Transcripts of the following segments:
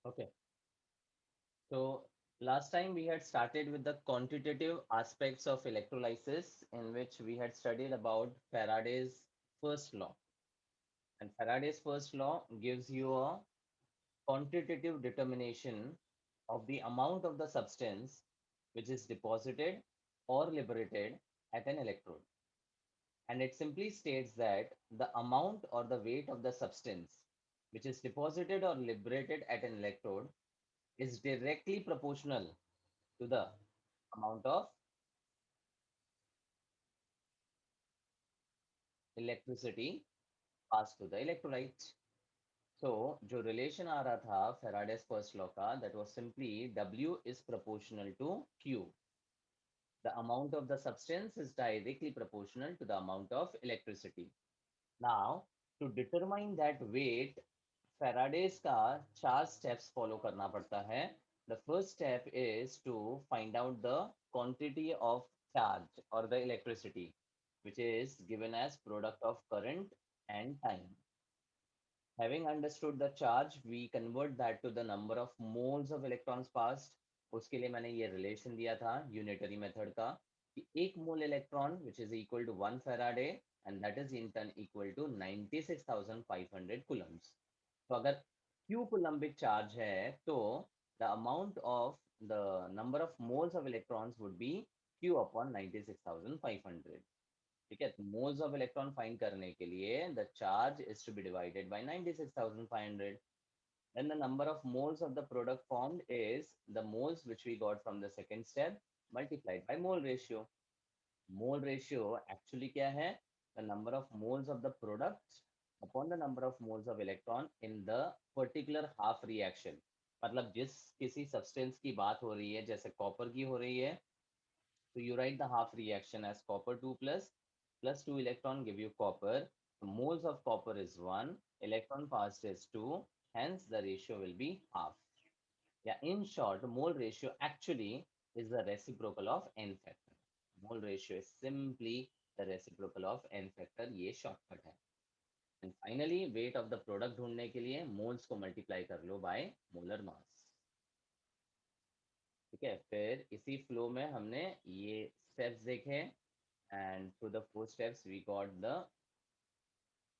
Okay. So last time we had started with the quantitative aspects of electrolysis, in which we had studied about Faraday's first law. And Faraday's first law gives you a quantitative determination of the amount of the substance which is deposited or liberated at an electrode. And it simply states that the amount or the weight of the substance which is deposited or liberated at an electrode is directly proportional to the amount of electricity passed to the electrolyte. So जो relation आ रहा था Faraday's first law का, that was simply W is proportional to Q. The amount of the substance is directly proportional to the amount of electricity. Now, to determine that weight, Faraday's का 4 steps follow करना पड़ता है. The first step is to find out the quantity of charge or the electricity, which is given as product of current and time. Having understood the charge, we convert that to the number of moles of electrons passed. उसके लिए मैंने ये relation दिया था unitary method का कि 1 mole electron which is equal to 1 Faraday and that is in turn equal to 96,500 coulombs. तो अगर Q coulombic charge है तो the amount of the number of moles of electrons would be Q upon 96,500. ठीक है, तो moles of electron find करने के लिए the charge is to be divided by 96,500. Then the number of moles of the product formed is the moles which we got from the second step multiplied by mole ratio. Mole ratio actually क्या है? The number of moles of the product upon the number of moles of electron in the particular half reaction. मतलब जिस किसी substance की बात हो रही है, जैसे copper की हो रही है, so you write the half reaction as copper 2 plus 2 electron give you copper. The moles of copper is 1, electron passed is 2, hence the ratio will be half. Yeah, in short, mole ratio actually is the reciprocal of n factor. Mole ratio is simply the reciprocal of n factor. ये shortcut है. And finally, weight of the product ढूंढने के लिए moles को multiply कर लो by molar mass. ठीक है, फिर इसी फ्लो में हमने ये स्टेप्स देखे and through the 4 steps we got the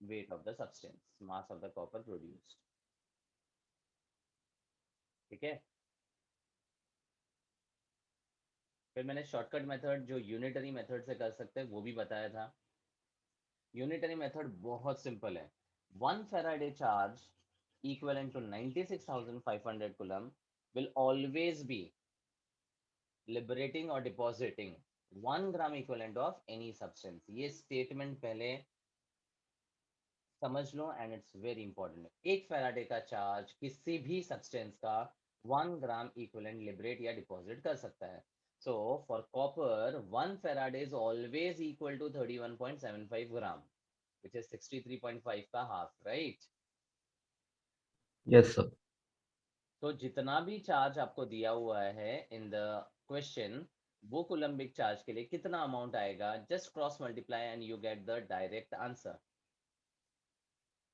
weight of the substance, mass of the copper produced. ठीक है, फिर मैंने शॉर्टकट मेथड जो यूनिटरी मेथड से कर सकते हैं वो भी बताया था. यूनिटरी मेथड बहुत सिंपल है. 1 Faraday charge equivalent to 96,500 coulomb will always be liberating or depositing 1 gram equivalent of any substance. ये स्टेटमेंट पहले समझ लो and it's very important. 1 Faraday का चार्ज किसी भी सब्सटेंस का 1 ग्राम इक्विवेलेंट लिबरेट या डिपॉजिट कर सकता है. So for copper 1 Faraday is always equal to 31.75 gram which is 63.5 का हाफ, राइट? Yes, sir. तो जितना भी चार्ज आपको दिया हुआ है इन द क्वेश्चन, वो कोलम्बिक चार्ज के लिए कितना अमाउंट आएगा, just cross multiply and you get the direct answer.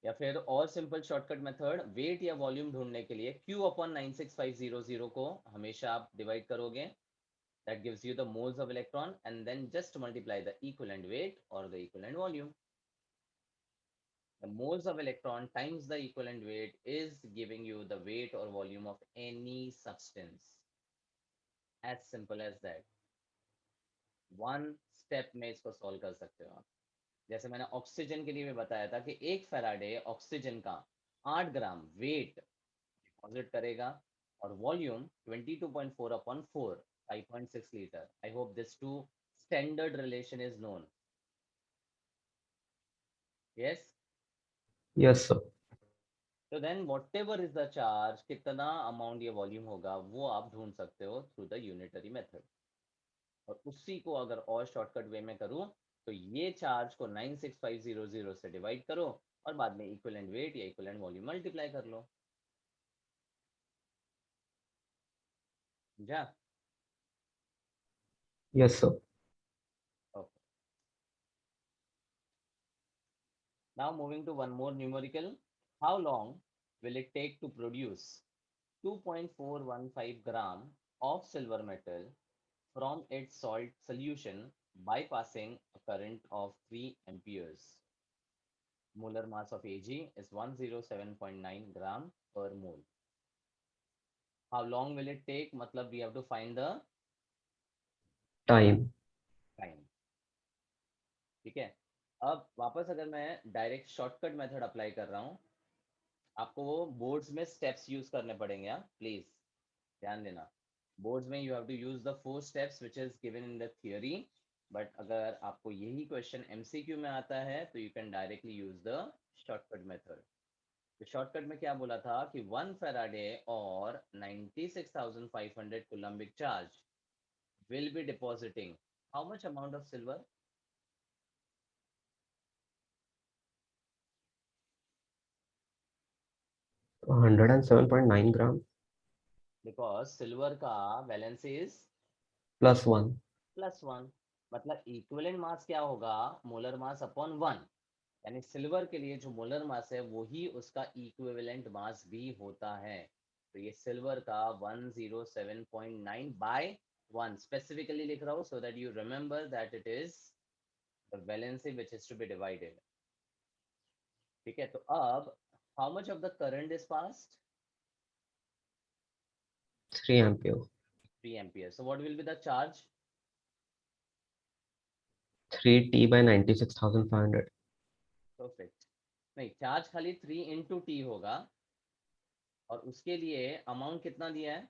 या फिर और सिंपल शॉर्टकट मेथड, वेट या वॉल्यूम ढूंढने के लिए Q अपॉन 96500 को हमेशा आप डिवाइड करोगे. That gives you the moles of electron and then just multiply the equivalent weight और the equivalent volume. The moles of electron times the equivalent weight is giving you the weight or volume of any substance. As simple as that. One step में इसको solve कर सकते हो आप. जैसे मैंने oxygen के लिए भी बताया था कि 1 Faraday ऑक्सीजन का 8 ग्राम वेट डिपॉजिट करेगा और volume 22.4 upon 4, 5.6 litre. I hope this two standard relation is known. Yes. Yes, sir. तो then whatever is the charge, कितना अमाउंट ये वॉल्यूम होगा वो आप ढूंढ सकते हो थ्रू द यूनिटरी मेथड. और उसी को अगर और शॉर्टकट वे में करूँ तो ये चार्ज को 96500 से डिवाइड करो और बाद में इक्विवेलेंट वेट या इक्विवेलेंट वॉल्यूम मल्टीप्लाई कर लो. जा. Yes, sir. Okay. Now moving to one more numerical. How long will it take to produce 2.415 gram of silver metal from its salt solution by passing a current of 3 amperes. Molar mass of Ag is 107.9 gram per mole. How long will it take? मतलब we have to find the Time. time. ठीक है, अब वापस अगर मैं direct shortcut method apply कर रहा हूँ, आपको वो बोर्ड्स में स्टेप्स यूज करने पड़ेंगे। हाँ प्लीज ध्यान देना, बोर्ड्स में you have to use the 4 steps which is given in the theory, but अगर आपको यही क्वेश्चन एमसीक्यू में आता है तो you can directly use the shortcut method. तो शॉर्टकट में क्या बोला था कि 1 फैराडे और 96,500 coulombic charge will be depositing how much amount of silver? 107.9 gram Because silver का वैलेंस इज +1. +1, मतलब इक्विवेलेंट मास क्या होगा? मोलर मास अपॉन 1, यानी सिल्वर के लिए जो मोलर मास है वही उसका इक्विवेलेंट मास भी होता है। तो ये सिल्वर का 107.9 बाय 1 स्पेसिफिकली लिख रहा हूँ so that you remember that it is the valency which is to be divided. ठीक है, तो अब how much of the current is passed? 3 ampere. 3 ampere. So what will be the charge? 3T by 96,500. Perfect. नहीं, charge खाली 3 into T होगा, और उसके लिए अमाउंट कितना दिया है?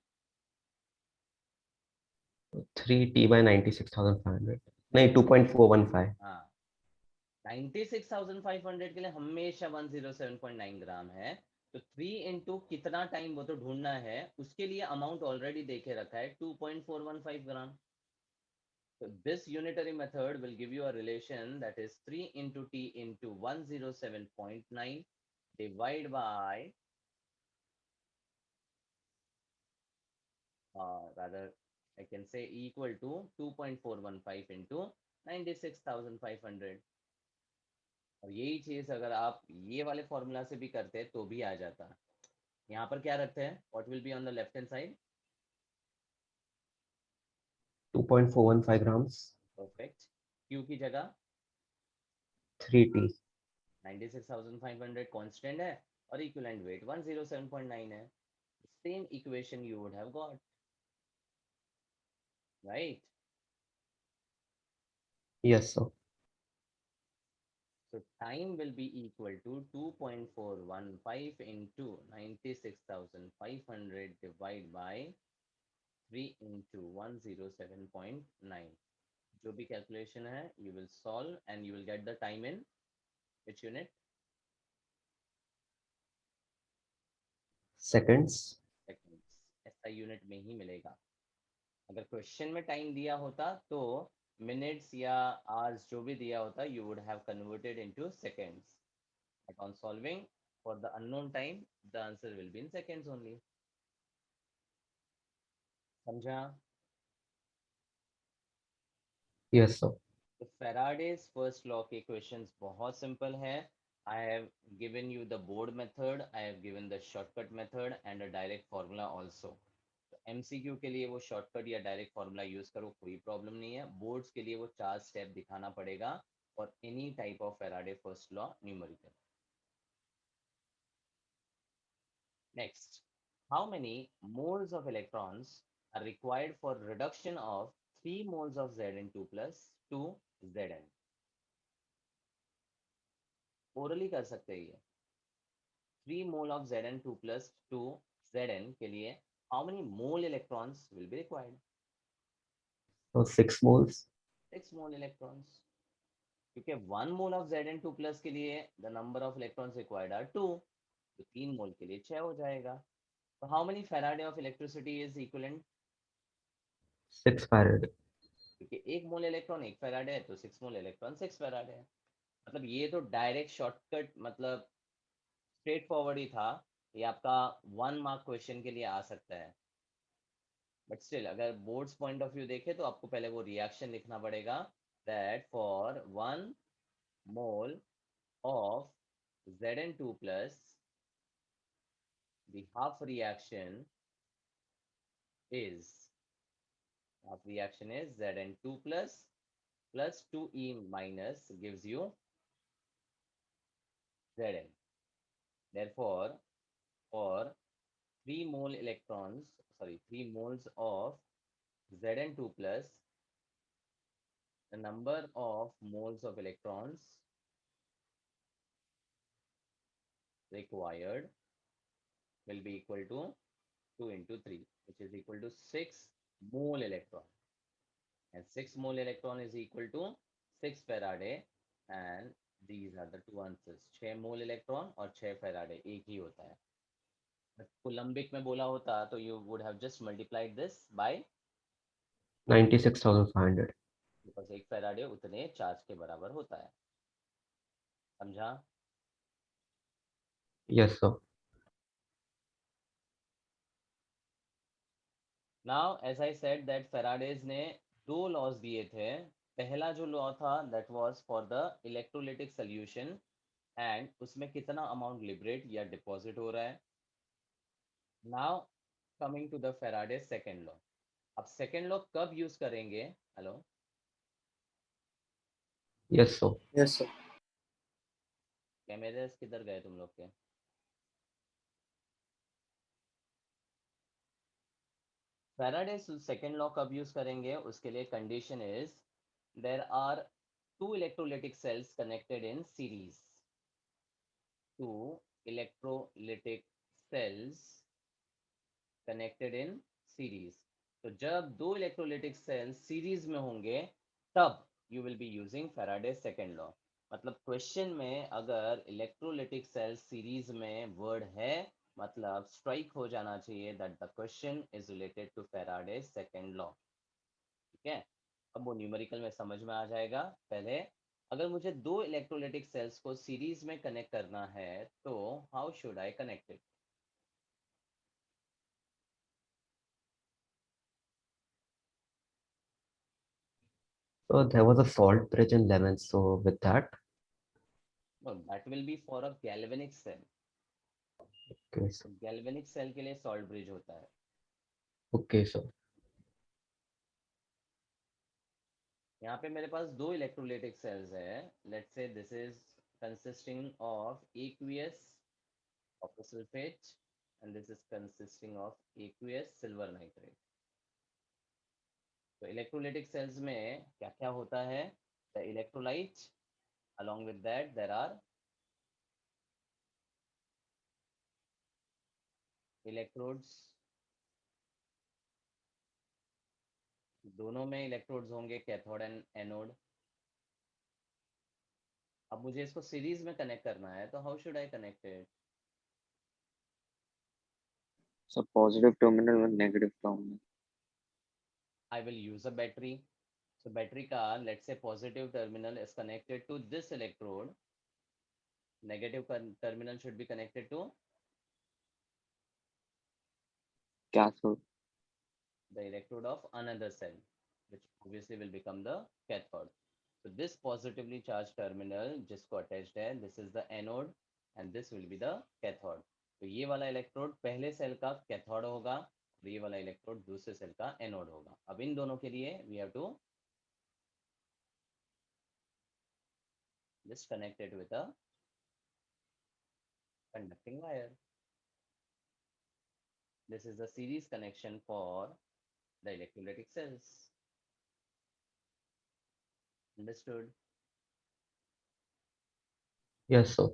3T by 96,500. नहीं, 2.415. हाँ, 96,500 के लिए हमेशा 107.9 ग्राम है। तो 3 इंटू कितना टाइम वो तो ढूंढना है, उसके लिए अमाउंट ऑलरेडी देखे रखा है 2.415 ग्राम। So this unitary method will give you a relation that is 3 into t into 107.9 divided by rather I can say equal to 2.415 into 96,500। और यही चीज अगर आप ये वाले फॉर्मूला से भी करते तो भी आ जाता। यहाँ पर क्या रखते हैं? What will be on the left hand side? 2.415 grams. Perfect. Q की जगह 3T. 96,500 कांस्टेंट है और इक्विवेलेंट वेट 107.9 है। Same equation you would have got, right? Yes, sir. So time will be equal to 2.415 into 96,500 divided by 3 into 107.9। जो भी calculation है you will solve and you will get the time in which unit? Seconds. Seconds। ऐसा unit में ही मिलेगा। अगर question में time दिया होता तो मिनट्स या आवर्स जो भी दिया होता you would have converted into seconds, but on solving for the unknown time the answer will be in seconds only। समझा? Yes, sir. तो Faraday's first law के क्वेश्चंस बहुत सिंपल है। I have given you the board method, I have given the shortcut method and a direct formula also। तो MCQ के लिए वो shortcut या डायरेक्ट फॉर्मूला यूज करो, कोई प्रॉब्लम नहीं है। बोर्ड्स के लिए वो 4 स्टेप दिखाना पड़ेगा और any type of Faraday first law numerical. Next, how many moles of electrons are required for reduction of 3 moles of Zn2 plus to Zn? Orally कर सकते हैं ये। 3 mole of Zn2 plus to Zn के लिए how many mole electrons will be required? So 6 moles. 6 mole electrons, क्योंकि 1 mole of Zn2 plus के लिए the number of electrons required are 2, तो 3 मोल के लिए 6 हो जाएगा। तो how many Faraday of electricity is equivalent? 6 farad. क्योंकि 1 मोल इलेक्ट्रॉन 1 फैराडे है तो 6 मोल इलेक्ट्रॉन 6 फैराडे है। मतलब ये तो डायरेक्ट शॉर्टकट, मतलब स्ट्रेट फॉरवर्ड ही था। ये आपका 1 मार्क क्वेश्चन के लिए आ सकता है, बट स्टिल अगर बोर्ड्स पॉइंट ऑफ व्यू देखे तो आपको पहले वो रिएक्शन लिखना पड़ेगा that for 1 mole of Zn2 plus the half reaction is, our reaction is Zn2 plus 2E minus gives you Zn. Therefore, for 3 mole electrons, sorry, 3 moles of Zn2 plus, the number of moles of electrons required will be equal to 2 into 3, which is equal to 6 mole electron. And 6 mole electron is equal to 6 Faraday. And these are the two answers. 6 mole electron और 6 Faraday एक ही होता है. Coulombic में बोला होता तो you would have just multiplied this by 96,500. because एक Faraday उतने चार्ज के बराबर होता है. समझा? Yes, sir. Now, as I said that Faradays ने दो laws दिए थे. पहला जो law था that was for the electrolytic solution and उसमें कितना amount liberate या deposit हो रहा है. Now, coming to the Faraday's second law. अब second law कब use करेंगे? Hello? Yes, sir. Yes, sir. Cameras किधर गए तुम लोग के? Faraday's second law कब use करेंगे? उसके लिए condition is there are two electrolytic cells connected in series. Two electrolytic cells connected in series. तो जब दो इलेक्ट्रोलिटिक सेल्स सीरीज में होंगे तब you will be using Faraday's second law. मतलब क्वेश्चन में अगर इलेक्ट्रोलिटिक सेल सीरीज में वर्ड है मतलब स्ट्राइक हो जाना चाहिए that the question is related to Faraday's second law. ठीक है, अब वो न्यूमेरिकल में समझ में आ जाएगा. पहले अगर मुझे दो इलेक्ट्रोलिटिक सेल्स को सीरीज में कनेक्ट करना है तो how should I connect it? So there was a salt bridge in lemon. So with that, No, that will be for a galvanic cell. okay, sir. Galvanic cell के लिए salt bridge होता है. Okay, sir. यहाँ पे मेरे पास दो electrolytic sales है. Let's say this is consisting of aqueous copper sulfate and this is consisting of aqueous silver nitrate. तो इलेक्ट्रोलाइटिक सेल्स में क्या क्या होता है? The electrolyte, along with that there are electrodes. दोनों में इलेक्ट्रोड्स होंगे, कैथोड एंड एनोड. अब मुझे इसको सीरीज में कनेक्ट करना है तो how should I connect it? So positive terminal with negative terminal. I will use a battery. So battery का let's say positive terminal is connected to this electrode. Negative terminal should be connected to Cathode. the electrode of another cell, which obviously will become the cathode. So this positively charged terminal जिसको attached है, this is the anode and this will be the cathode. तो ये वाला electrode पहले cell का cathode होगा और ये वाला electrode दूसरे सेल का anode होगा. अब इन दोनों के लिए we have to just connect it with a conducting wire. This is the series connection for the electrolytic cells. Understood? Yes, sir.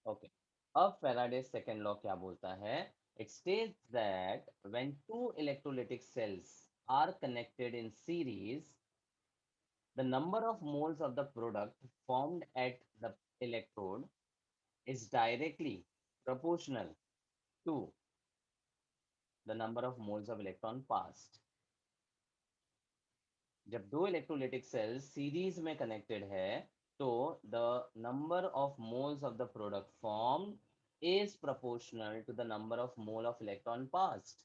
Okay. अब Faraday's second law क्या बोलता है? It states that when two electrolytic cells are connected in series, the number of moles of the product formed at the electrode is directly proportional to the number of moles of electron passed. जब दो electrolytic cells series में connected है तो the number of moles of the product form is proportional to the number of mole of electron passed.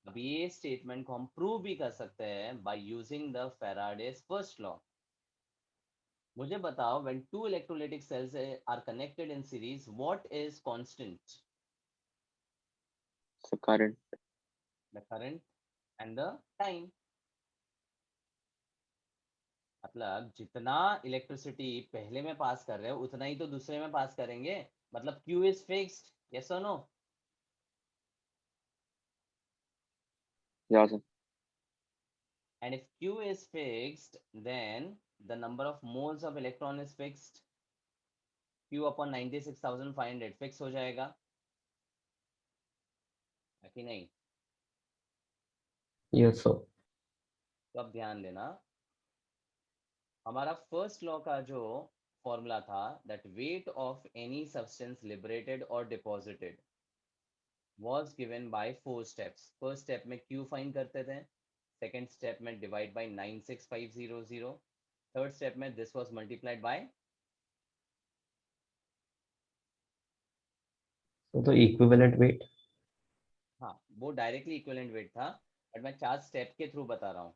अब ये statement को हम prove भी कर सकते हैं by using the Faraday's first law. मुझे बताओ when two electrolytic cells are connected in series what is constant? So current. the current and the time. मतलब जितना इलेक्ट्रिसिटी पहले में पास कर रहे हो उतना ही तो दूसरे में पास करेंगे, मतलब Q is fixed, yes or no? Yeah, sir. And if Q is fixed, then the number of moles of electron is fixed. Q upon 96,500 fix हो जाएगा, है कि नहीं? Yes, sir. तो अब ध्यान देना, हमारा फर्स्ट लॉ का जो फॉर्मूला था, that weight of any substance liberated और deposited was given by 4 steps. First step में Q फाइंड करते थे, सेकेंड स्टेप में डिवाइड बाय 96500, थर्ड स्टेप में this was multiplied by, So the equivalent weight. हाँ वो डायरेक्टली इक्विवेलेंट वेट था, but मैं 4 स्टेप के थ्रू बता रहा हूँ.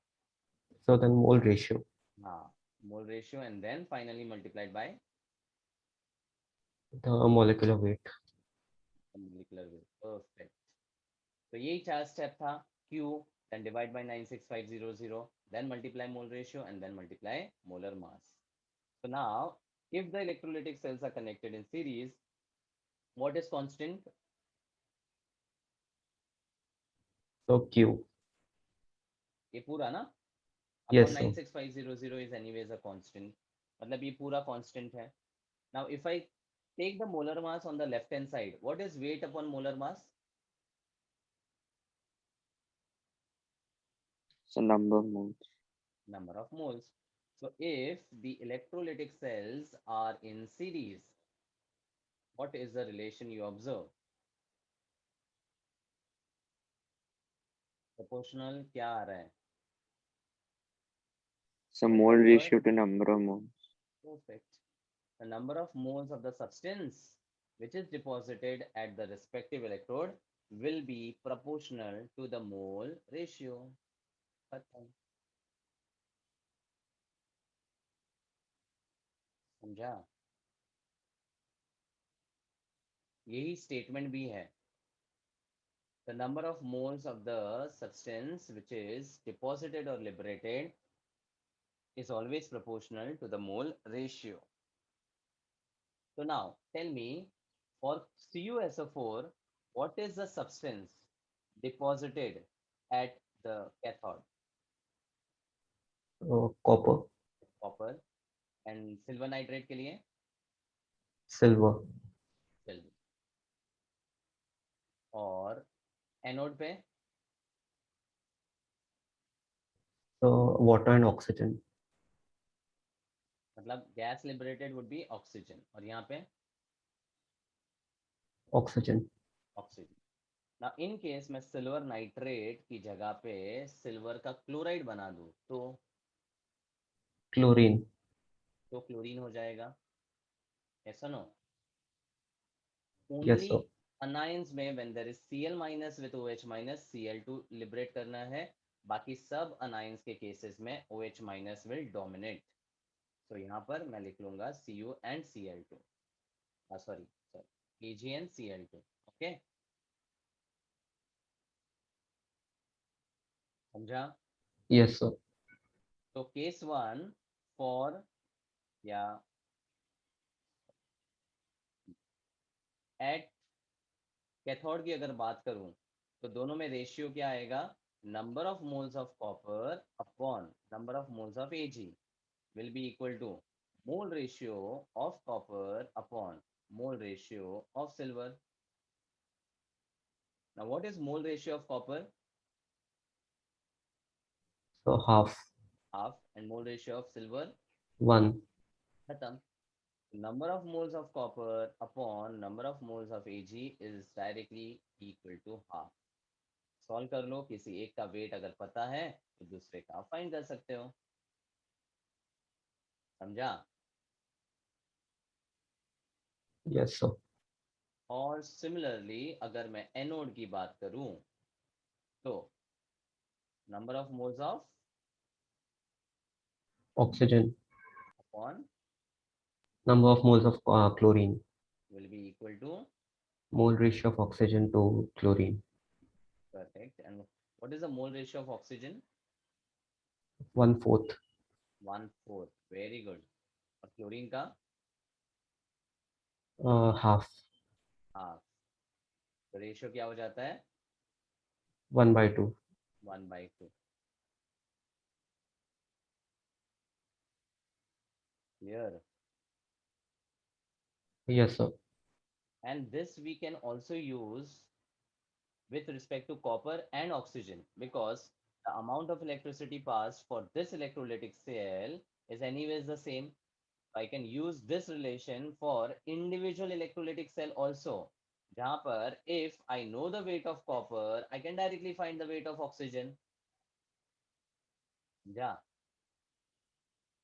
So then mole ratio. हाँ, mole ratio and then finally multiplied by The molecular weight. Molecular weight. Perfect. तो यही 4 स्टेप था. Q then divide by 96500, then multiply mole ratio and then multiply molar mass. So now if the electrolytic cells are connected in series, what is constant? So Q. ये पूरा ना, Yes, upon sir. 96500 is anyways a constant, मतलब ये पूरा constant है. Now if I take the molar mass on the left hand side, what is weight upon molar mass? So number of moles. Number of moles. So if the electrolytic cells are in series, what is the relation you observe? Proportional क्या आ रहा है? So What mole number? ratio to number of moles. Perfect. The number of moles of the substance which is deposited at the respective electrode will be proportional to the mole ratio. खत्म. समझा? यही statement भी है. The number of moles of the substance which is deposited or liberated is always proportional to the mole ratio. So now tell me, for CuSO4, what is the substance deposited at the cathode? So copper, Copper. And silver nitrate के लिए silver. Silver. और anode पे So water and oxygen. मतलब gas liberated would be oxygen, और यहाँ पे Oxygen. Oxygen. ना in case मैं सिल्वर नाइट्रेट की जगह पे सिल्वर का क्लोराइड बना दूं Chlorine. तो क्लोरीन हो जाएगा. ऐसा no, Yes, only sir. Anions में when there is Cl minus with OH minus Cl2 liberate करना है, बाकी सब अनायंस के केसेस में OH माइनस विल डोमिनेट. तो यहाँ पर मैं लिख लूंगा Cu and Cl2, sorry sorry Ag and Cl2. Okay, समझा? Yes, sir. तो केस 1 फॉर या एट कैथोड की अगर बात करूं तो दोनों में रेशियो क्या आएगा? Number of moles of copper upon number of moles of Ag will be equal to mole ratio of copper upon mole ratio of silver. Now what is mole ratio of copper? So half. Half. And mole ratio of silver? 1. Khatam. Number of moles of copper upon number of moles of Ag is directly equal to half. Solve कर लो, किसी एक का wait अगर पता है तो दूसरे का फाइंड कर सकते हो. समझा? Yes, sir. और सिमिलरली अगर मैं एनोड की बात करूं तो number of moles of Oxygen. Upon Number of moles of chlorine. will be equal to, Mole ratio of oxygen to chlorine. perfect, and What is the mole ratio of oxygen? 1/4. 1/4. Very good. और chlorine का? Half. Half. तो ratio क्या हो जाता है? 1/2. 1/2. Clear. Yes, sir. And this we can also use with respect to copper and oxygen, because the amount of electricity passed for this electrolytic cell is anyways the same. I can use this relation for individual electrolytic cell also. जहाँ पर if I know the weight of copper, I can directly find the weight of oxygen. जा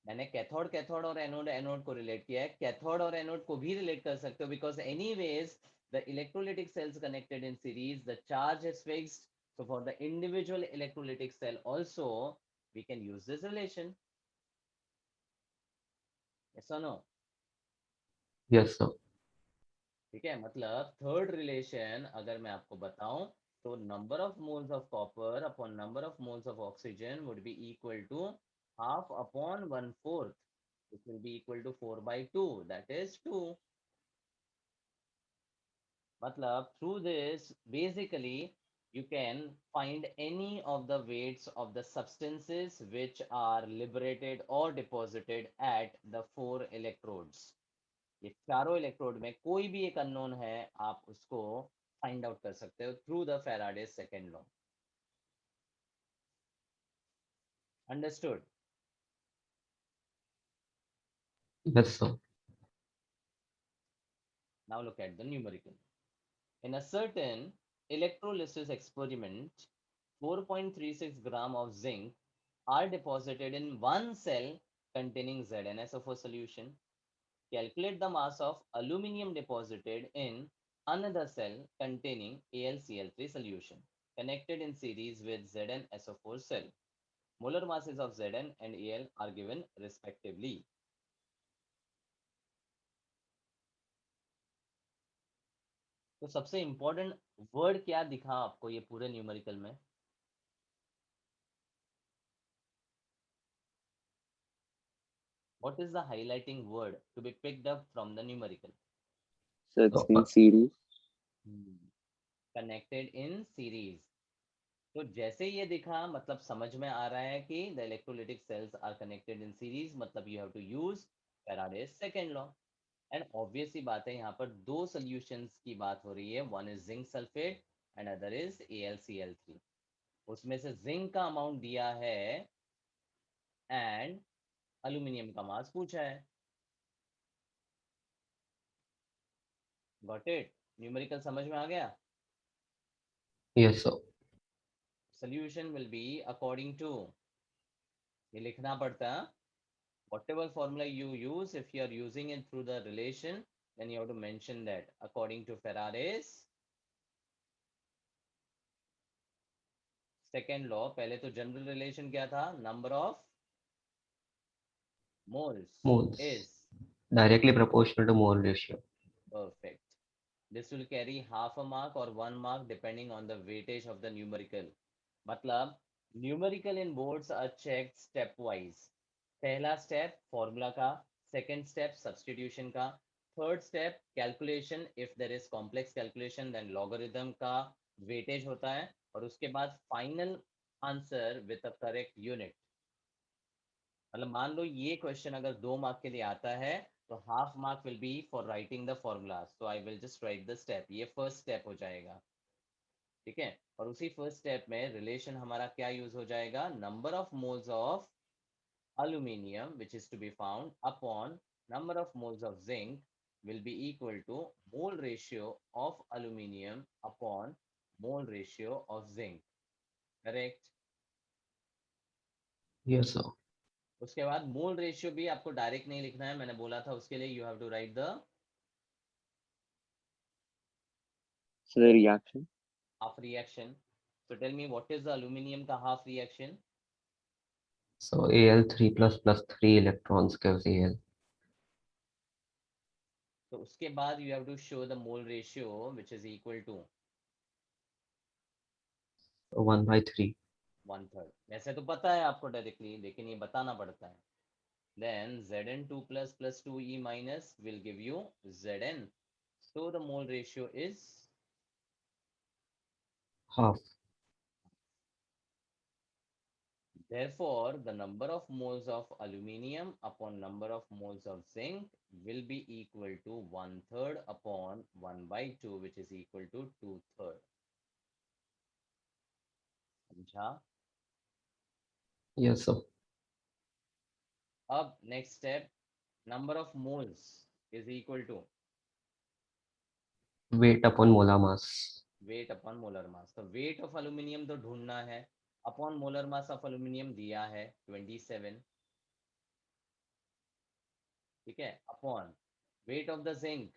मैंने cathode cathode और anode anode को relate किया है, cathode और anode को भी रिलेट कर सकते हो, because anyways the electrolytic cells connected in series, the charge is fixed. So for the individual electrolytic cell also, we can use this relation. Yes or no? Yes, sir. ठीक है, मतलब third relation अगर मैं आपको बताऊं, तो number of moles of copper upon number of moles of oxygen would be equal to half upon 1/4. This will be equal to 4/2. That is 2. Matlab, through this, basically, you can find any of the weights of the substances which are liberated or deposited at the 4 electrodes. ये चारों electrode में कोई भी एक unknown है, आप उसको find out कर सकते हो through the Faraday's second law. Understood? Yes, sir. Now look at the numerical. In a certain electrolysis experiment, 4.36 gram of zinc are deposited in one cell containing ZnSO4 solution. Calculate the mass of aluminum deposited in another cell containing AlCl3 solution connected in series with ZnSO4 cell. Molar masses of Zn and Al are given respectively. तो सबसे important word क्या दिखा आपको ये पूरे numerical में? What is the highlighting word to be picked up from the numerical? So it's So, in series. Connected in series. तो जैसे ये दिखा, मतलब समझ में आ रहा है कि the electrolytic cells are connected in series, मतलब you have to use Faraday's second law. And obvious सी बात है, यहाँ पर दो सॉल्यूशंस की बात हो रही है, one is zinc sulphate and other is AlCl3. उसमें से जिंक का अमाउंट दिया है एंड एल्यूमिनियम का मास पूछा है. Got it? न्यूमेरिकल समझ में आ गया? yes, sir. Solution will be according to, ये लिखना पड़ता है, whatever formula you use, if you are using it through the relation, then you have to mention that according to Faraday's second law. पहले तो general relation क्या था? Number of moles Moles. is Directly proportional to mole ratio. perfect. This will carry half a mark or 1 mark depending on the weightage of the numerical. मतलब numerical in boards are checked step wise. पहला step formula का, second step substitution का, third step calculation, if there is complex calculation then logarithm का weightage होता है, और उसके बाद final answer with a correct unit. मतलब मान लो ये क्वेश्चन अगर 2 मार्क के लिए आता है, तो half mark will be for writing the formula. So I will just right the step. ये फर्स्ट स्टेप हो जाएगा. ठीक है, और उसी फर्स्ट स्टेप में रिलेशन हमारा क्या यूज हो जाएगा? Number of moles of aluminium which is to be found upon number of moles of zinc will be equal to mole ratio of aluminium upon mole ratio of zinc. Correct? Yes, sir. उसके बाद mole ratio भी आपको direct नहीं लिखना है, मैंने बोला था उसके लिए you have to write the So the reaction. half reaction. So tell me what is the aluminum ka half reaction? So Al3 plus 3 electrons gives Al. So uske baad you have to show the mole ratio which is equal to. 1/3. 1/3. वैसे तो पता है आपको directly, लेकिन ये बताना पड़ता है. Then Zn2 plus 2E minus will give you Zn. So the mole ratio is Half. therefore the number of moles of aluminium upon number of moles of zinc will be equal to 1/3 upon 1/2, which is equal to 2/3. समझा? Yes, sir. अब next step, number of moles is equal to Weight upon molar mass. weight upon molar mass. तो weight of aluminium तो ढूंढना है, upon molar mass of aluminium दिया है 27. ठीक है, upon weight of the zinc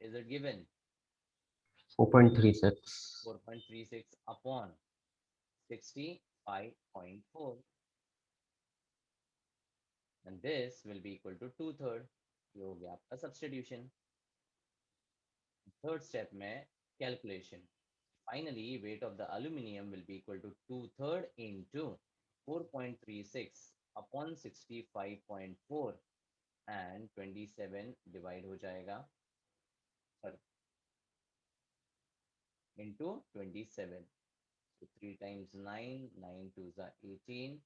is it given 4.36. 4.36 upon 65.4, and this will be equal to 2/3. ये हो गया आपका substitution. Third step में calculation. Finally, weight of the aluminium will be equal to 2/3 into 4.36 upon 65.4 and 27 divide हो जाएगा sorry into 27. So 3 times 9, 9 2s are 18.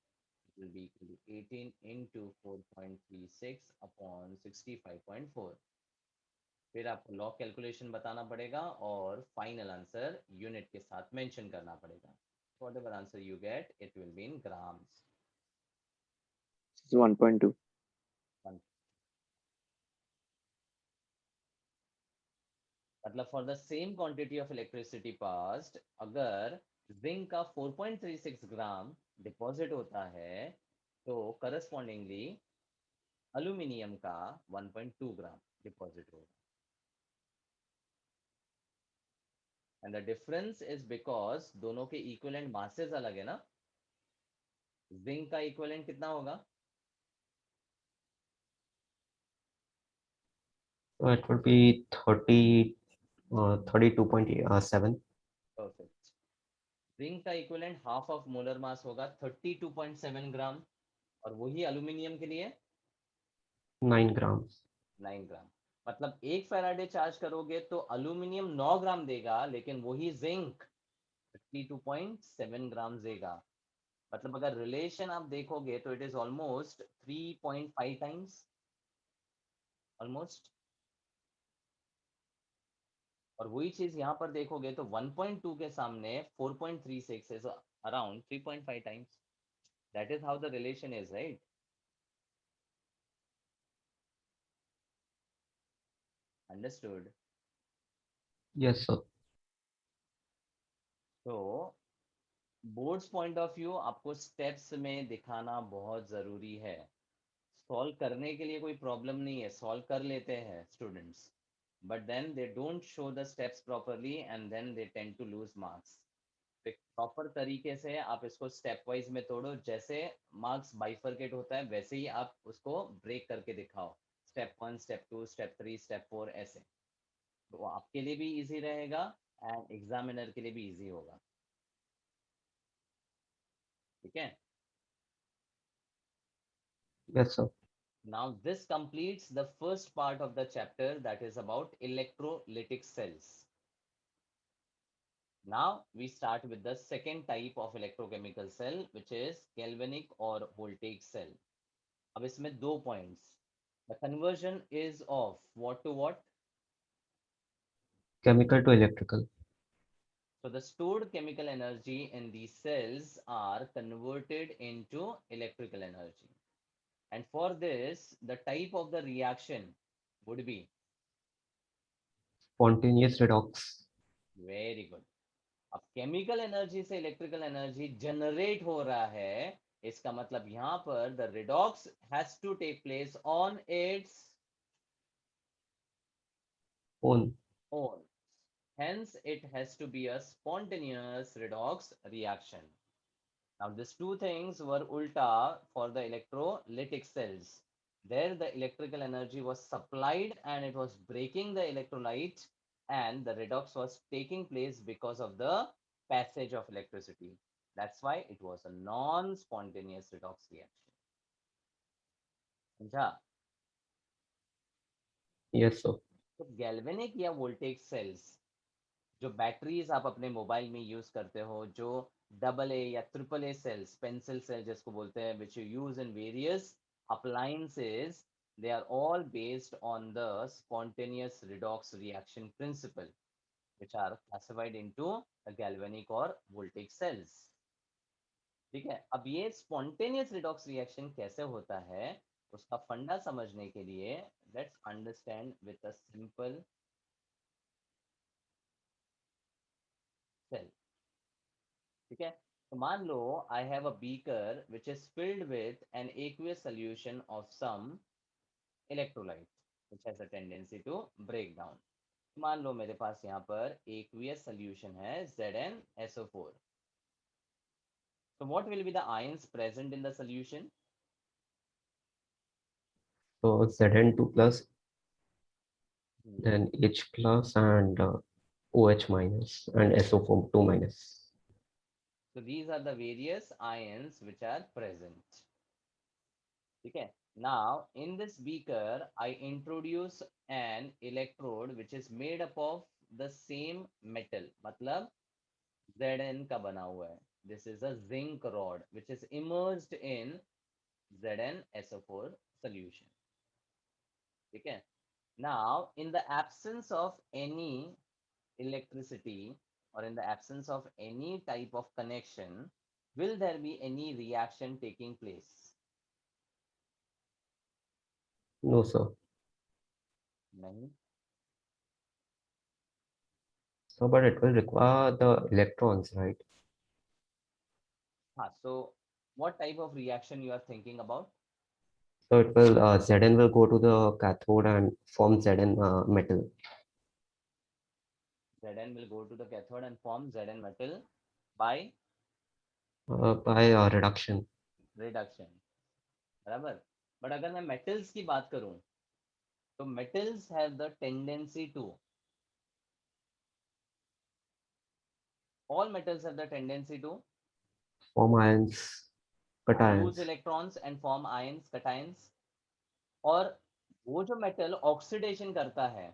It will be equal to 18 into 4.36 upon 65.4. फिर आपको log calculation बताना पड़ेगा और final answer unit के साथ mention करना पड़ेगा. Whatever answer you get, it will be in grams. This is 1.2. मतलब for the same quantity of electricity passed, अगर जिंक का 4.36 ग्राम डिपॉजिट होता है तो करस्पॉन्डिंगली अल्यूमिनियम का 1.2 ग्राम डिपॉजिट होगा. And the difference is because दोनों के इक्विवेलेंट मासेस अलग है ना. जिंक का इक्विवेलेंट कितना होगा? So it would be 32.7. Perfect. Zinc का equivalent half of molar mass होगा 32.7 ग्राम, और वही अल्यूमिनियम के लिए 9 grams. 9 ग्राम. मतलब 1 फैराडे चार्ज करोगे तो अल्यूमिनियम 9 ग्राम देगा, लेकिन वही जिंक 32.7 ग्राम देगा. मतलब अगर रिलेशन आप देखोगे तो it is almost 3.5 times almost. और वही चीज यहाँ पर देखोगे तो 1.2 के सामने 4.36 is around 3.5 times. That is how the relation is, right? Understood. Yes, sir. तो बोर्ड्स पॉइंट ऑफ व्यू आपको स्टेप्स में दिखाना बहुत जरूरी है. सॉल्व करने के लिए कोई प्रॉब्लम नहीं है, सॉल्व कर लेते हैं students, but then they don't show the steps properly and then they tend to lose marks. Proper तरीके से आप इसको स्टेप वाइज में तोड़ो, जैसे मार्क्स बाइफरकेट होता है वैसे ही आप उसको ब्रेक करके दिखाओ. स्टेप 1, स्टेप 2, स्टेप 3, स्टेप 4 ऐसे. तो आपके लिए भी इजी रहेगा एंड एग्जामिनर के लिए भी इजी होगा. ठीक है. Yes, sir. Now this completes the first part of the chapter, that is about electrolytic cells. Now we start with the second type of electrochemical cell, which is galvanic or voltaic cell. अब इसमें दो points. The conversion is of what to what? Chemical to electrical. So the stored chemical energy in these cells are converted into electrical energy. And for this, the type of the reaction would be Spontaneous redox. very good. अब chemical energy से electrical energy generate हो रहा है, इसका मतलब यहां पर the redox has to take place on its On. Own. Hence, it has to be a spontaneous redox reaction. Now, these two things were ulta for the electrolytic cells. There, the electrical energy was supplied and it was breaking the electrolyte, and the redox was taking place because of the passage of electricity. That's why it was a non-spontaneous redox reaction. समझा? Yes, sir. तो galvanic या voltage sales जो batteries आप अपने mobile में use करते हो, जो AA या AAA सेल्स, पेंसिल सेल जिसको बोलते हैं, which you use in various appliances, they are all based on the spontaneous redox reaction principle, which are classified into the galvanic or voltaic cells. ठीक है, अब ये spontaneous redox reaction कैसे होता है, उसका फंडा समझने के लिए let's understand with a simple cell. ठीक है, तो मान लो I have a beaker which is filled with an aqueous solution of some electrolyte which has a tendency to break down. मान लो मेरे पास यहाँ पर aqueous solution है ZnSO4. So what will be the ions present in the solution? So Zn2 plus, Hmm. then H plus, and OH minus, and SO4 2 minus. So these are the various ions which are present. ठीक है, now in this beaker I introduce an electrode which is made up of the same metal, मतलब Zn का बना हुआ है. This is a zinc rod which is immersed in ZnSO4 solution. ठीक है, now in the absence of any electricity or in the absence of any type of connection, will there be any reaction taking place? No, sir. नहीं. So, but it will require the electrons, right? हाँ, so what type of reaction you are thinking about? So it will Zn will go to the cathode and form Zn metal. Zn will go to the cathode and form Zn metal by By reduction. reduction. बराबर. But अगर मैं metals की बात करूं, तो metals have the tendency to, all metals have the tendency to Form ions, cations. lose electrons and form ions, cations. और वो जो metal oxidation करता है,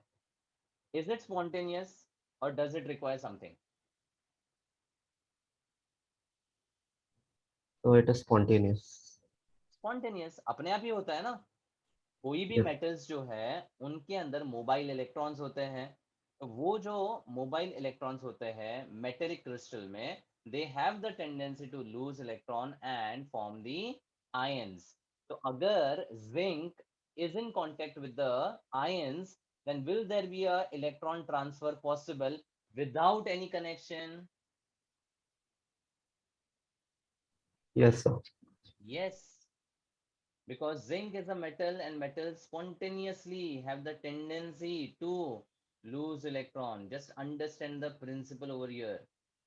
is it spontaneous or does it require something? So it is spontaneous. Spontaneous अपने आप ही होता है ना. कोई भी Yes. मेटल्स जो है उनके अंदर मोबाइल इलेक्ट्रॉन्स होते हैं, तो वो जो मोबाइल इलेक्ट्रॉन्स होते हैं मेटेलिक क्रिस्टल में, they have the tendency to lose electron and form the ions. तो अगर zinc is in contact with the ions, then will there be a electron transfer possible without any connection? Yes, sir. Yes, because zinc is a metal and metals spontaneously have the tendency to lose electron. Just understand the principle over here.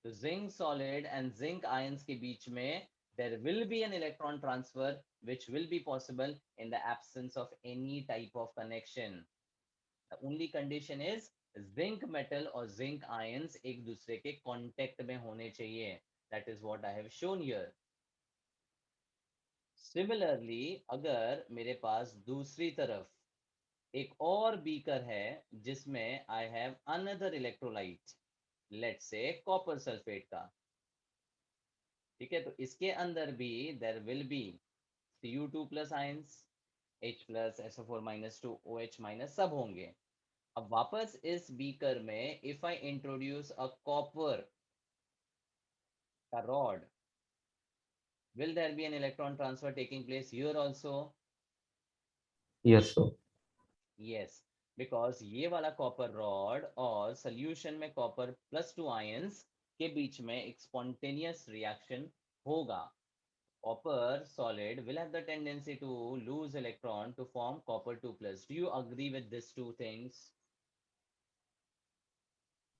So zinc solid and zinc ions ke beech mein there will be an electron transfer which will be possible in the absence of any type of connection. The only condition is zinc metal or zinc ions एक दूसरे के contact में होने चाहिए. That is what I have shown here. Similarly अगर मेरे पास दूसरी तरफ एक और बीकर है जिसमें I have another electrolyte, let's say copper sulphate का. ठीक है, तो इसके अंदर भी there will be Cu2 plus ions, H plus SO4 minus 2 OH minus सब होंगे. अब वापस इस बीकर में if I introduce a copper का rod, will there be an electron transfer taking place here also? Yes, sir. Yes, because ये वाला copper rod और सोल्यूशन में कॉपर प्लस 2 आयंस के बीच में एक स्पॉन्टेनियस रिएक्शन होगा. Copper solid will have the tendency to lose electron to form copper 2 plus. Do you agree with these two things?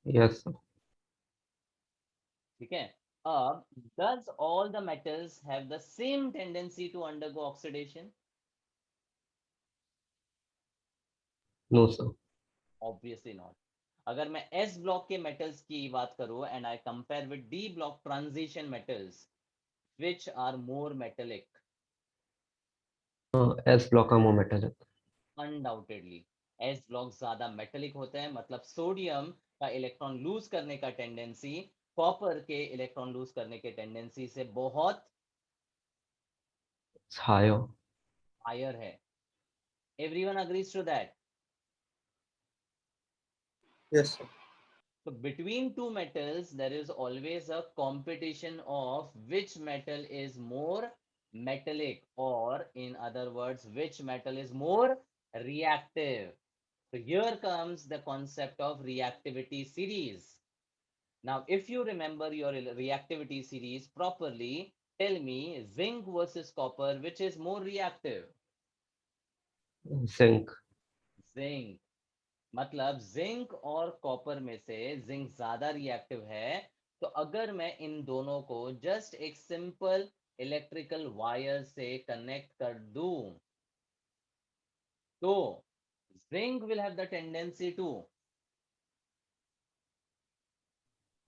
Yes, sir. ठीक है, अब does all the metals have the same tendency to undergo oxidation? No, sir. Obviously not. अगर मैं s block के metals की बात करूं and I compare with d block transition metals, which are more metallic? S block का more metallic. Undoubtedly s block ज्यादा metallic होते हैं, मतलब सोडियम का इलेक्ट्रॉन लूज करने का टेंडेंसी कॉपर के इलेक्ट्रॉन लूज करने के टेंडेंसी से बहुत It's higher. हायर है. Everyone agrees to that. Yes, sir. So between two metals, there is always a competition of which metal is more metallic, or in other words, which metal is more reactive. So here comes the concept of reactivity series. Now, if you remember your reactivity series properly, tell me zinc versus copper, which is more reactive? Zinc. Zinc. मतलब zinc और copper में से zinc ज्यादा reactive है. तो अगर मैं इन दोनों को जस्ट एक सिंपल इलेक्ट्रिकल वायर से कनेक्ट कर दूं, तो zinc will have the tendency to,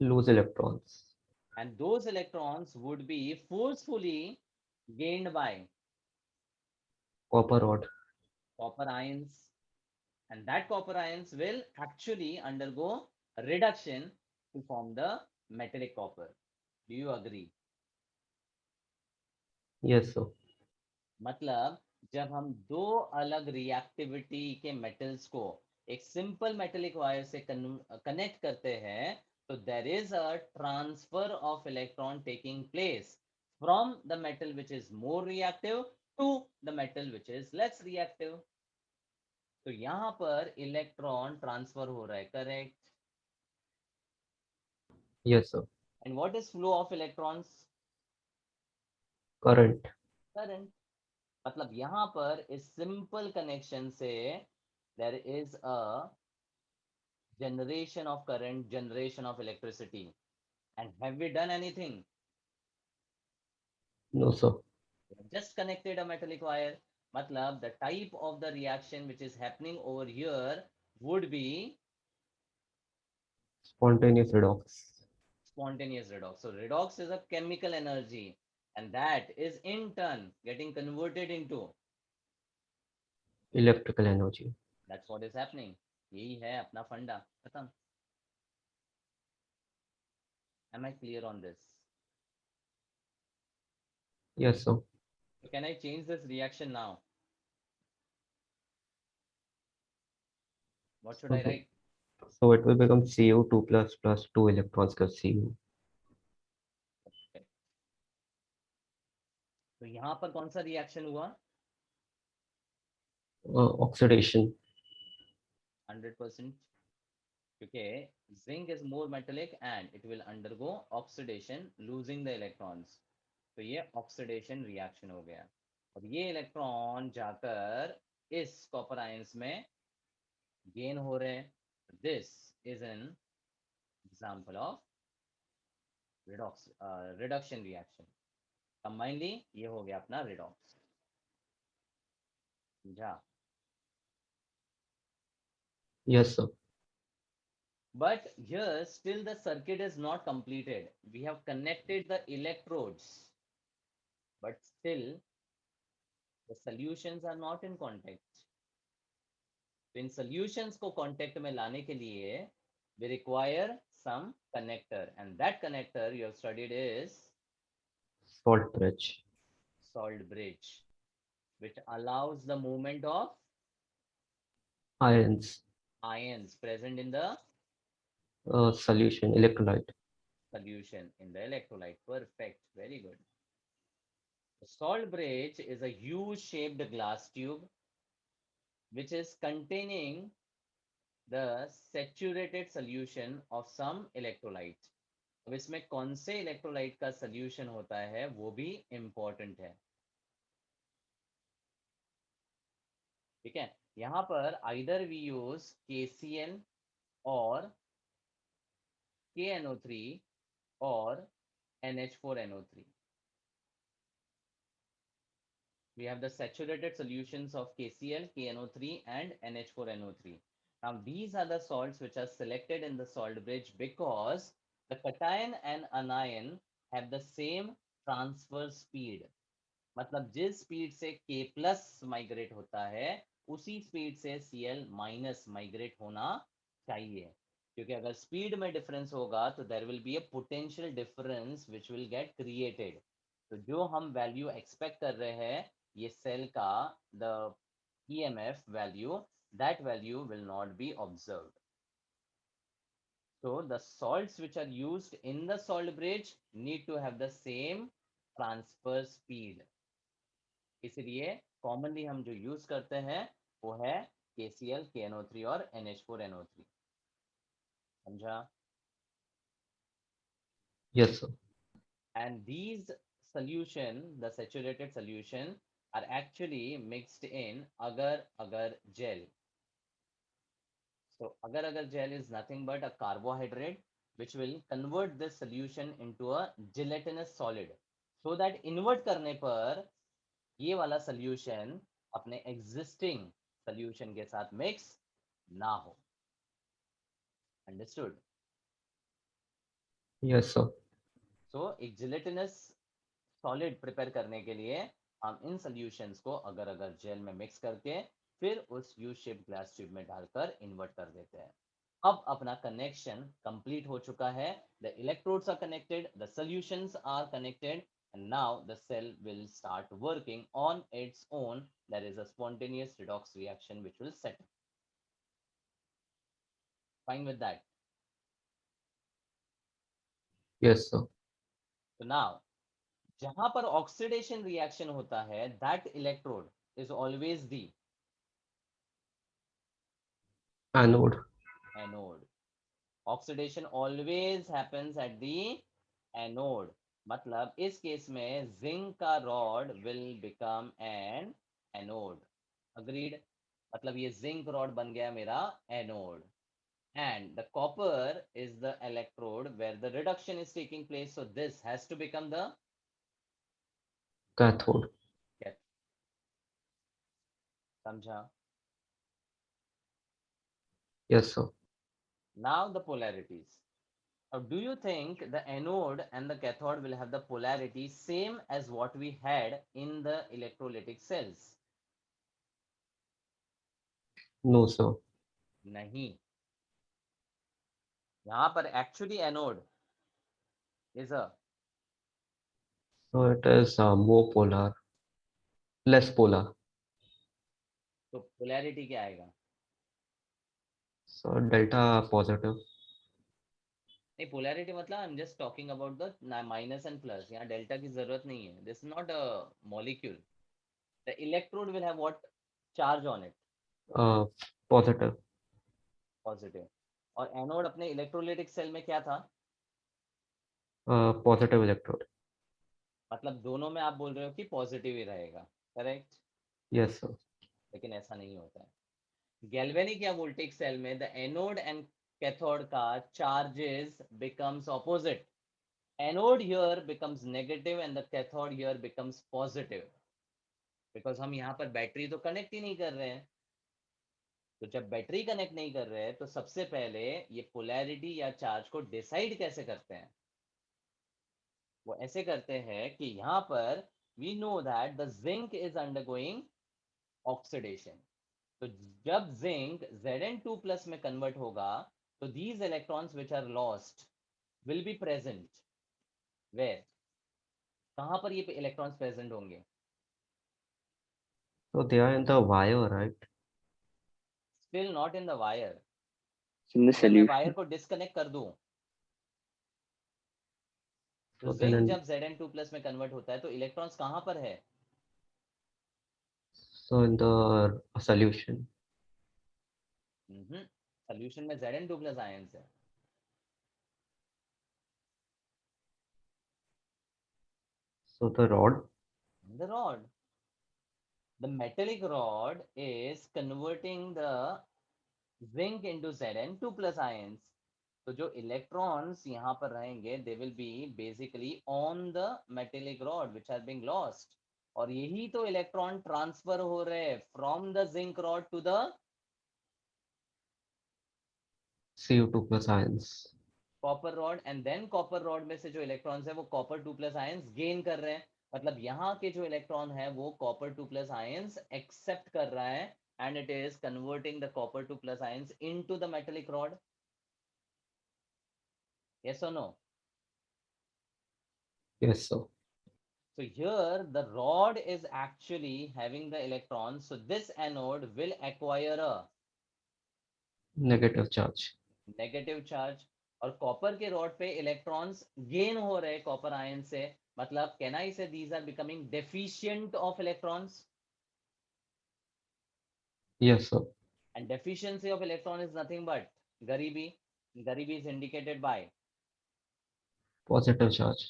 Lose electrons. and those electrons would be forcefully gained by Copper rod. copper ions, and that copper ions will actually undergo reduction to form the metallic copper. Do you agree? Yes, sir. मतलब जब हम दो अलग reactivity के metals को एक simple metallic wire से connect करते हैं, तो there is a transfer of electron taking place from the metal which is more reactive to the metal which is less reactive. तो यहाँ पर इलेक्ट्रॉन ट्रांसफर हो रहा है, correct? Yes, sir. And what is flow of electrons? Current. Current. मतलब यहाँ पर इस सिंपल कनेक्शन से there is a generation of current, generation of electricity. And have we done anything? No, sir. We have just connected a metallic wire. Matlab, the type of the reaction which is happening over here would be Spontaneous redox. spontaneous redox. So redox is a chemical energy, and that is in turn getting converted into. Electrical energy. That's what is happening. यही है अपना फंडा. खत्म. Am I clear on this? Yes, sir. So can I change this reaction now? What should I Okay. write? So it will become Cu2 plus 2 electrons का Cu. तो यहाँ पर कौन सा रिएक्शन हुआ? Oxidation. 100%. क्योंकि zinc is more metallic and it will undergo oxidation losing the electrons. तो ये ऑक्सीडेशन रिएक्शन हो गया, और ये इलेक्ट्रॉन जाकर इस कॉपर आयंस में गेन हो रहे हैं. This is an example of redox reduction reaction. Combinedly ये हो गया अपना रिडॉक्स. समझा? Yes, sir. But here still the circuit is not completed. We have connected the electrodes, but still the solutions are not in contact. तो इन solutions को contact में लाने के लिए we require some connector, and that connector you have studied is Salt bridge. salt bridge, which allows the movement of Ions. ions present in the Solution. Electrolyte. solution in the electrolyte. Perfect, very good. The salt bridge is a U-shaped glass tube which is containing the saturated solution of some electrolyte. अब इसमें कौन से electrolyte का solution होता है वो भी important है. ठीक है, यहाँ पर आइदर वी यूज KCl और KNO3 और NH4NO3. We have the saturated solutions of KCl, KNO3 and NH4NO3. Now these are the salts which are selected in the salt bridge because the cation and anion have the same transfer speed. मतलब जिस speed से K plus migrate होता है उसी speed से Cl minus migrate होना चाहिए, क्योंकि अगर स्पीड में डिफरेंस होगा तो there will be a potential difference which will get created. तो जो हम वैल्यू एक्सपेक्ट कर रहे हैं ये सेल का the EMF value, that value will not be observed. So the salts which are used in the salt bridge need to have the same transfer speed. इसलिए commonly हम जो use करते हैं वो है KCl, KNO3 और NH4NO3. समझा? Yes, sir. And these solution, the saturated solution, are actually mixed in agar-agar gel. So agar-agar gel is nothing but a carbohydrate which will convert this solution into a gelatinous solid, so that invert करने पर ये वाला solution अपने existing solution के साथ mix ना हो. Understood? Yes, sir. So एक gelatinous solid prepare करने के लिए हम इन solutions को अगर-अगर gel में mix करके फिर उस U-shaped glass tube में डालकर invert कर देते हैं. अब अपना connection complete हो चुका है. The electrodes are connected, the solutions are connected, and now the cell will start working on its own. There is a spontaneous redox reaction which will set. Fine with that. Yes, sir. So now, जहां पर oxidation reaction होता है, that electrode is always the Anode. anode. Oxidation always happens at the anode. मतलब इस case में zinc का rod will become an anode. Agreed? मतलब ये जिंक रॉड बन गया मेरा anode. And the copper is the electrode where the reduction is taking place. So this has to become the Cathode. cathode. समझा? Yes, sir. Now the polarities. Now, do you think the anode and the cathode will have the polarity same as what we had in the electrolytic cells? No, sir. नहीं. यहाँ पर actually anode is a So it is more polar, less polar. तो polarity क्या आएगा? So delta positive. नहीं, polarity मतलब I'm just talking about the minus and plus. यहाँ delta की जरूरत नहीं है. This is not a molecule. The electrode will have what charge on it? Positive. Positive. और anode अपने electrolytic cell में क्या था? Positive electrode. मतलब दोनों में आप बोल रहे हो कि पॉजिटिव ही रहेगा. करेक्ट? Yes, sir. लेकिन ऐसा नहीं होता है. गैल्वेनिक या वोल्टेक सेल में द एनोड एंड कैथोड का charges becomes opposite. Anode here becomes negative and the cathode here becomes positive, because हम यहाँ पर बैटरी तो कनेक्ट ही नहीं कर रहे हैं. तो जब बैटरी कनेक्ट नहीं कर रहे हैं तो सबसे पहले ये पोलैरिटी या चार्ज को डिसाइड कैसे करते हैं? वो ऐसे करते हैं कि यहाँ पर we know that the zinc is undergoing oxidation. तो जब जिंक Zn2 प्लस में कन्वर्ट होगा तो these electrons which are lost will be present. Where? कहाँ पर ये इलेक्ट्रॉन्स प्रेजेंट होंगे? So they are in the wire, right? Still not in the wire. It's in the अगर मैं solution. वायर को डिस्कनेक्ट कर दूं तो So then जिंक in, जब Zn2 प्लस में कन्वर्ट होता है तो इलेक्ट्रॉन्स कहाँ पर है? so in the solution. Solution में Zn2 प्लस आयंस है. So the rod. The rod. The metallic rod is converting the zinc into Zn2 plus ions. तो जो इलेक्ट्रॉन्स यहाँ पर रहेंगे they will be basically on the metallic rod which are being lost. और यही तो electron transfer हो रहे हैं from the zinc rod to the Cu2 plus ions. Copper rod, and then copper rod में से जो इलेक्ट्रॉन्स है वो कॉपर 2 प्लस आयंस गेन कर रहे हैं, मतलब यहाँ के जो इलेक्ट्रॉन है वो कॉपर 2 प्लस आयंस एक्सेप्ट कर रहा है, and it is converting the copper 2 plus ions into the metallic rod. Yes or no? Yes, sir. So here the rod is actually having the electrons, so this anode will acquire a Negative charge. Negative charge, और copper के rod पे electrons gain हो रहे copper ion से, मतलब can I say these are becoming deficient of electrons, Yes, sir. And deficiency of electron is nothing but गरीबी. गरीबी is indicated by, Positive charge.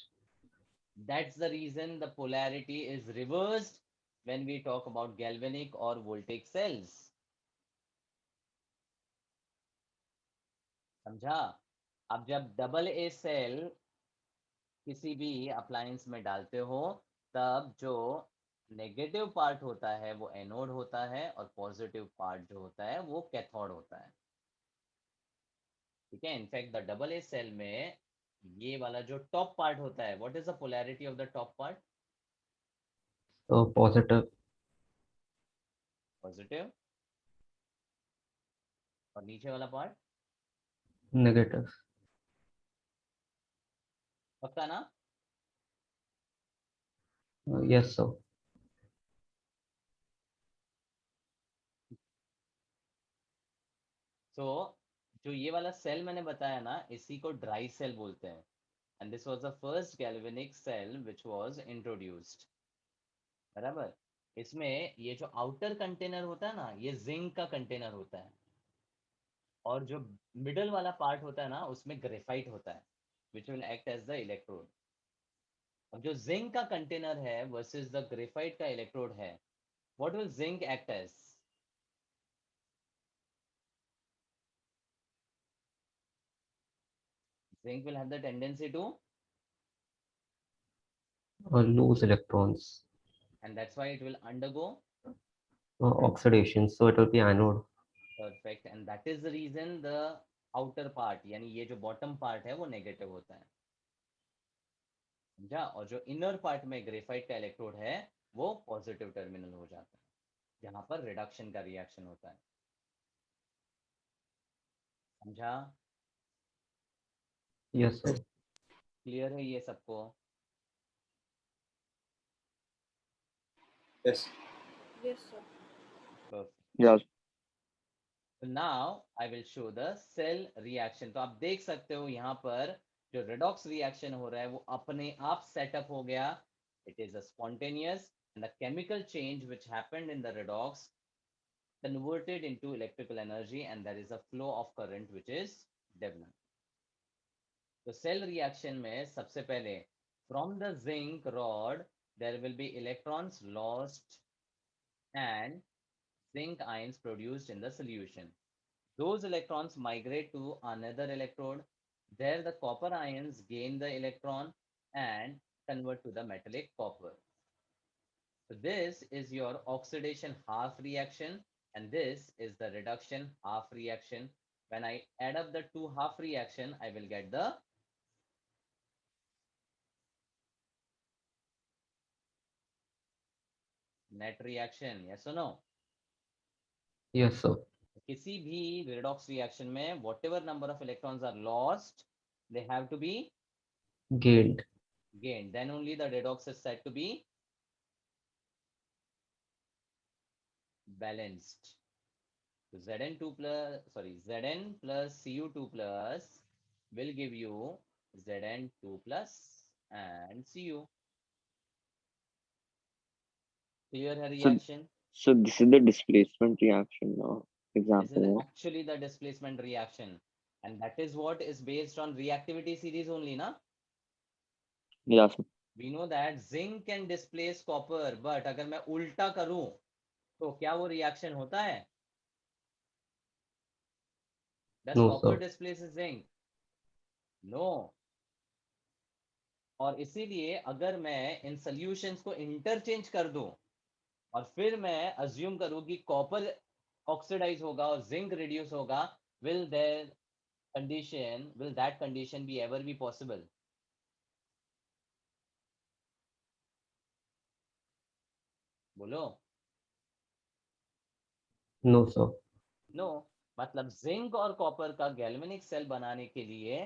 that's the reason the polarity is reversed when we talk about galvanic or voltaic cells. समझा? अब जब double A cell किसी भी appliance में डालते हो, तब जो नेगेटिव पार्ट होता है वो एनोड होता है, और पॉजिटिव पार्ट जो होता है वो कैथोड होता है. ठीक है? In fact the double A cell में ये वाला जो टॉप पार्ट होता है, what is the polarity of the top part? So positive. Positive. और नीचे वाला पार्ट? Negative. पक्का ना? Yes, sir. सो जो ये वाला सेल मैंने बताया ना, इसी को ड्राई सेल बोलते हैं, and this was the first galvanic cell which was introduced. बराबर? इसमें ये जो आउटर कंटेनर होता है ना, ये जिंक का कंटेनर होता है, और जो मिडल वाला पार्ट होता है ना, उसमें ग्रेफाइट होता है, which will act as the electrode. अब जो जिंक का कंटेनर है वर्सेस द ग्रेफाइट का इलेक्ट्रोड है, what will zinc act as? Zinc will have the tendency to, Lose electrons. and that's why it will undergo. Oxidation. So it will be anode. Perfect. And that is the reason the outer part, यानी ये जो bottom part है वो negative होता है. समझा? और जो इनर पार्ट में ग्रेफाइट का इलेक्ट्रोड है वो पॉजिटिव टर्मिनल हो जाता है, जहां पर रिडक्शन का रिएक्शन होता है. समझा? Yes, sir. क्लियर है ये सबको? Yes. Yes, sir. Perfect. Yeah. So now I will show the cell reaction. तो आप देख सकते हो यहाँ पर जो redox reaction हो रहा है वो अपने आप सेटअप हो गया. It is a spontaneous, and the chemical change which happened in the redox converted into electrical energy, and there is a flow of current which is developed. तो cell reaction में सबसे पहले from the zinc rod there will be electrons lost and zinc ions produced in the solution. Those electrons migrate to another electrode. There the copper ions gain the electron and convert to the metallic copper. So this is your oxidation half reaction, and this is the reduction half reaction. When I add up the two half reaction, I will get the net reaction. Yes or no? Yes, sir. किसी भी redox reaction में whatever number of electrons are lost, they have to be Gained. gained. Then only the redox is said to be balanced. So Zn2 plus, sorry, Zn plus Cu2 plus will give you Zn2 plus and Cu. Clear her reaction? So this is the displacement reaction now. This is Example. actually the displacement reaction, and that is what is based on reactivity series only, na? Yeah, sir. We know that zinc can displace copper, but अगर मैं उल्टा करूं तो क्या वो reaction होता है? Does No, copper sir. displaces zinc? No. और इसीलिए अगर मैं इन सॉल्यूशंस को इंटरचेंज कर दूं और फिर मैं अज्यूम करूं कि कॉपर ऑक्सीडाइज होगा और जिंक रिड्यूस होगा, will there condition, will that condition be ever be possible? बोलो. No, sir. नो, मतलब जिंक और कॉपर का गैल्वेनिक सेल बनाने के लिए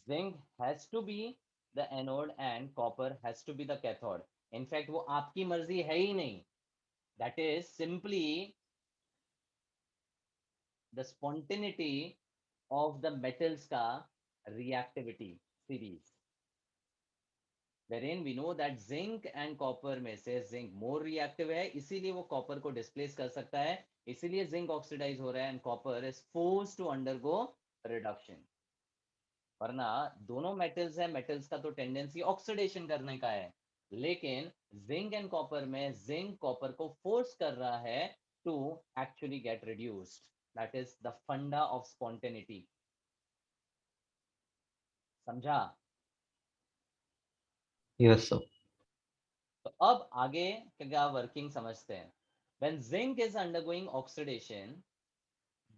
zinc has to be the anode and copper has to be the cathode. In fact वो आपकी मर्जी है ही नहीं. That is simply the spontaneity of the metals का reactivity series, wherein we know that zinc and copper में से zinc more reactive है, इसीलिए वो copper को displace कर सकता है, इसीलिए zinc oxidize हो रहा है and copper is forced to undergo reduction. वरना दोनों metals है, metals का तो tendency oxidation करने का है, लेकिन zinc and copper में zinc copper को force कर रहा है to actually get reduced. That is the funda of spontaneity. समझा? Yes, sir. तो अब आगे क्या वर्किंग समझते हैं. When zinc is undergoing oxidation,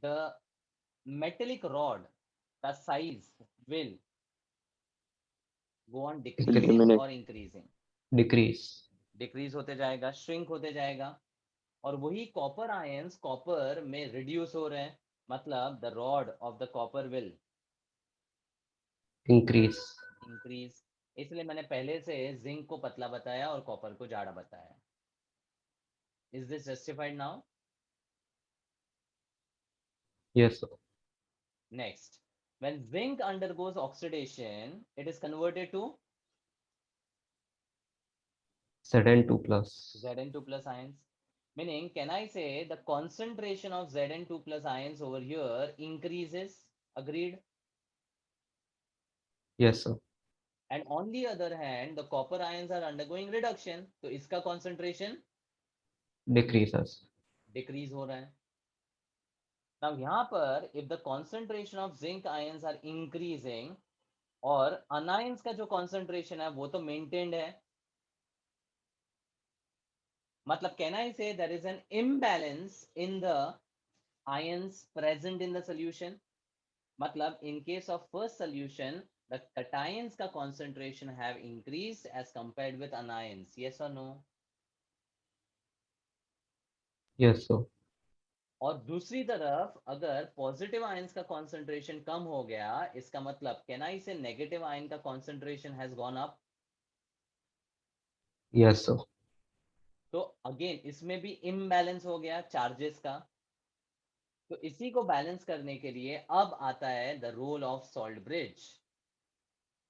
the metallic rod, the size will go on decreasing Eliminate. or increasing. Decrease. Decrease होते जाएगा, shrink होते जाएगा, और वही copper ions copper में reduce हो रहे हैं, मतलब the rod of the copper will Increase. increase. इसलिए मैंने पहले से zinc को पतला बताया और copper को जाड़ा बताया. Is this justified now? Yes, sir. Next, when zinc undergoes oxidation, it is converted to Zn2 plus. Zn2 plus ions. Meaning, can I say the concentration of Zn2 plus ions over here increases? Agreed? Yes, sir. And on the other hand, the copper ions are undergoing reduction. So, इसका concentration Decreases. decrease हो रहा है. Now, यहाँ पर if the concentration of zinc ions are increasing और anions का जो concentration है वो तो maintained है. मतलब can I say there is an imbalance in the ions present in the solution? मतलब in case of first solution, the cations का concentration have increased as compared with anions. Yes or no? Yes, sir. और दूसरी तरफ अगर positive ions का concentration कम हो गया, इसका मतलब can I say negative ion का concentration has gone up? Yes, sir. तो अगेन इसमें भी imbalance हो गया चार्जेस का. तो इसी को बैलेंस करने के लिए अब आता है the role of salt bridge.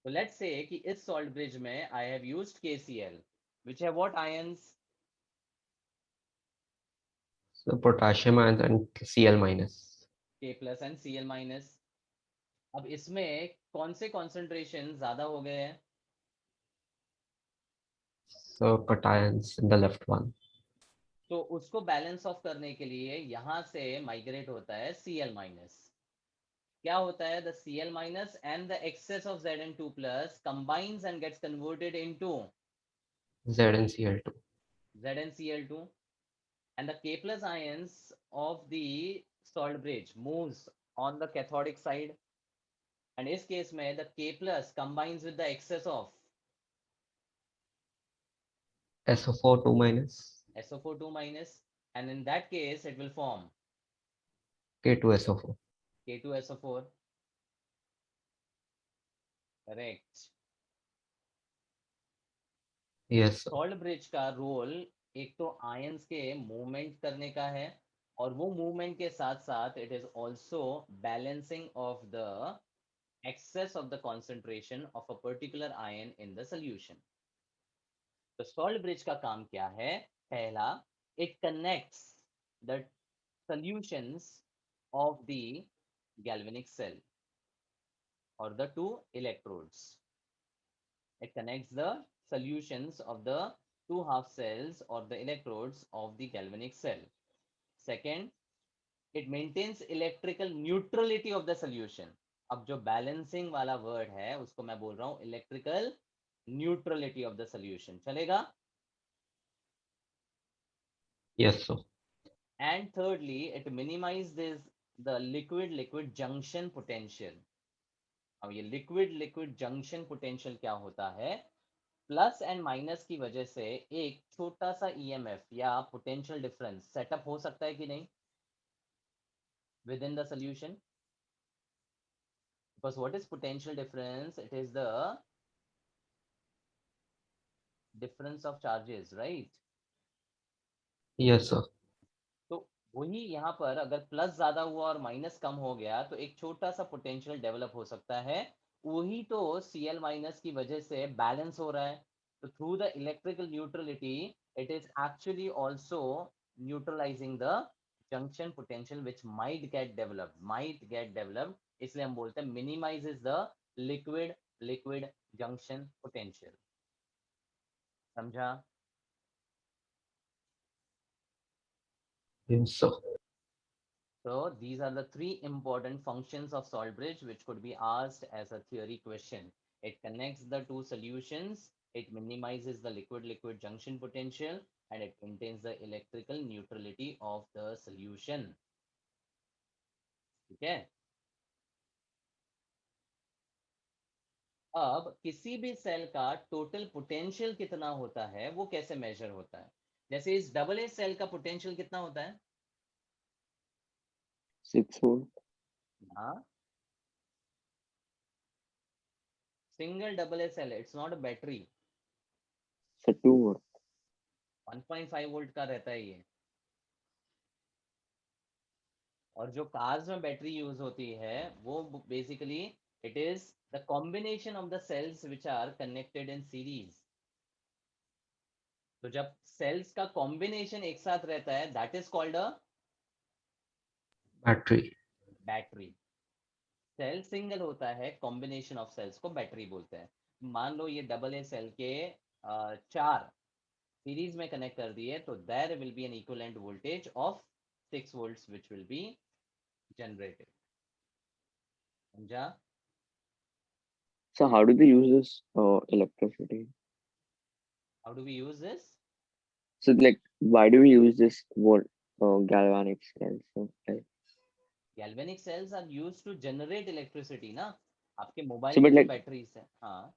तो लेट्स से कि इस सॉल्ट ब्रिज में I have used KCl which have what ions? So potassium ions and Cl minus. K plus and Cl minus. अब इसमें कौन से कॉन्सेंट्रेशन ज्यादा हो गए हैं? So cations, the left one. तो उसको बैलेंस ऑफ करने के लिए यहां से माइग्रेट होता है Cl माइनस. क्या होता है? The Cl minus and the excess of Zn2 plus combines and gets converted into ZnCl2. ZnCl2, and the K plus ions of the salt bridge moves on the cathodic side, and इस case में the K plus combines with the excess of SO4 2 minus. SO4 2 minus, and in that case it will form K2SO4. K2SO4. Correct. Yes, sir. Salt bridge का role एक तो ions के movement करने का है, और वो मूवमेंट के साथ साथ it is also balancing of the excess of the concentration of a particular ion in the solution. तो सॉल्ट ब्रिज का काम क्या है? पहला, it connects the solutions of the galvanic cell or the two electrodes. It connects the solutions of the two half cells or the electrodes of the galvanic cell. Second, it maintains electrical neutrality of the solution. अब जो balancing वाला word है उसको मैं बोल रहा हूं electrical neutrality of the solution. चलेगा? Yes, sir. And thirdly, it minimizes the liquid liquid junction potential. अब ये लिक्विड लिक्विड जंक्शन पोटेंशियल क्या होता है, प्लस एंड माइनस की वजह से एक छोटा सा ईएमएफ या पोटेंशियल डिफरेंस सेटअप हो सकता है कि नहीं with in the solution. Because what is potential difference? It is the difference of charges, right? Yes, sir. तो वही यहाँ पर अगर प्लस ज्यादा हुआ और माइनस कम हो गया तो एक छोटा सा पोटेंशियल डेवलप हो सकता है. वही तो Cl माइनस की वजह से बैलेंस हो रहा है. तो through the electrical neutrality it is actually also neutralising the junction potential which might get developed. इसलिए हम बोलते हैं minimises the liquid liquid junction potential. समझा? Yes, sir. So these are the three important functions of salt bridge which could be asked as a theory question. It connects the two solutions, it minimizes the liquid-liquid junction potential, and it maintains the electrical neutrality of the solution. ठीक है. अब किसी भी cell का total potential कितना होता है वो कैसे मेजर होता है. जैसे इस डबल ए सेल का पोटेंशियल कितना होता है. 6 volt. हाँ, single double A cell, it's not a battery. So 2 volt. 1.5 volt का रहता है ये. और जो कार्स में बैटरी यूज होती है वो basically it is the combination of the cells which are connected in series. तो जब सेल्स का कॉम्बिनेशन एक साथ रहता है that is called a Battery. Battery. Cell single होता है, कॉम्बिनेशन ऑफ सेल्स को बैटरी बोलते हैं. मान लो ये डबल ए सेल के 4 सीरीज में कनेक्ट कर दिए तो there will be an equivalent voltage of 6 volts which will be generated. समझा? So how do they use this electricity? How do we use this? So like, why do we use this volt galvanic cells? So, like, galvanic cells are used to generate electricity ना. आपके mobile so में but जो like, batteries है. हाँ,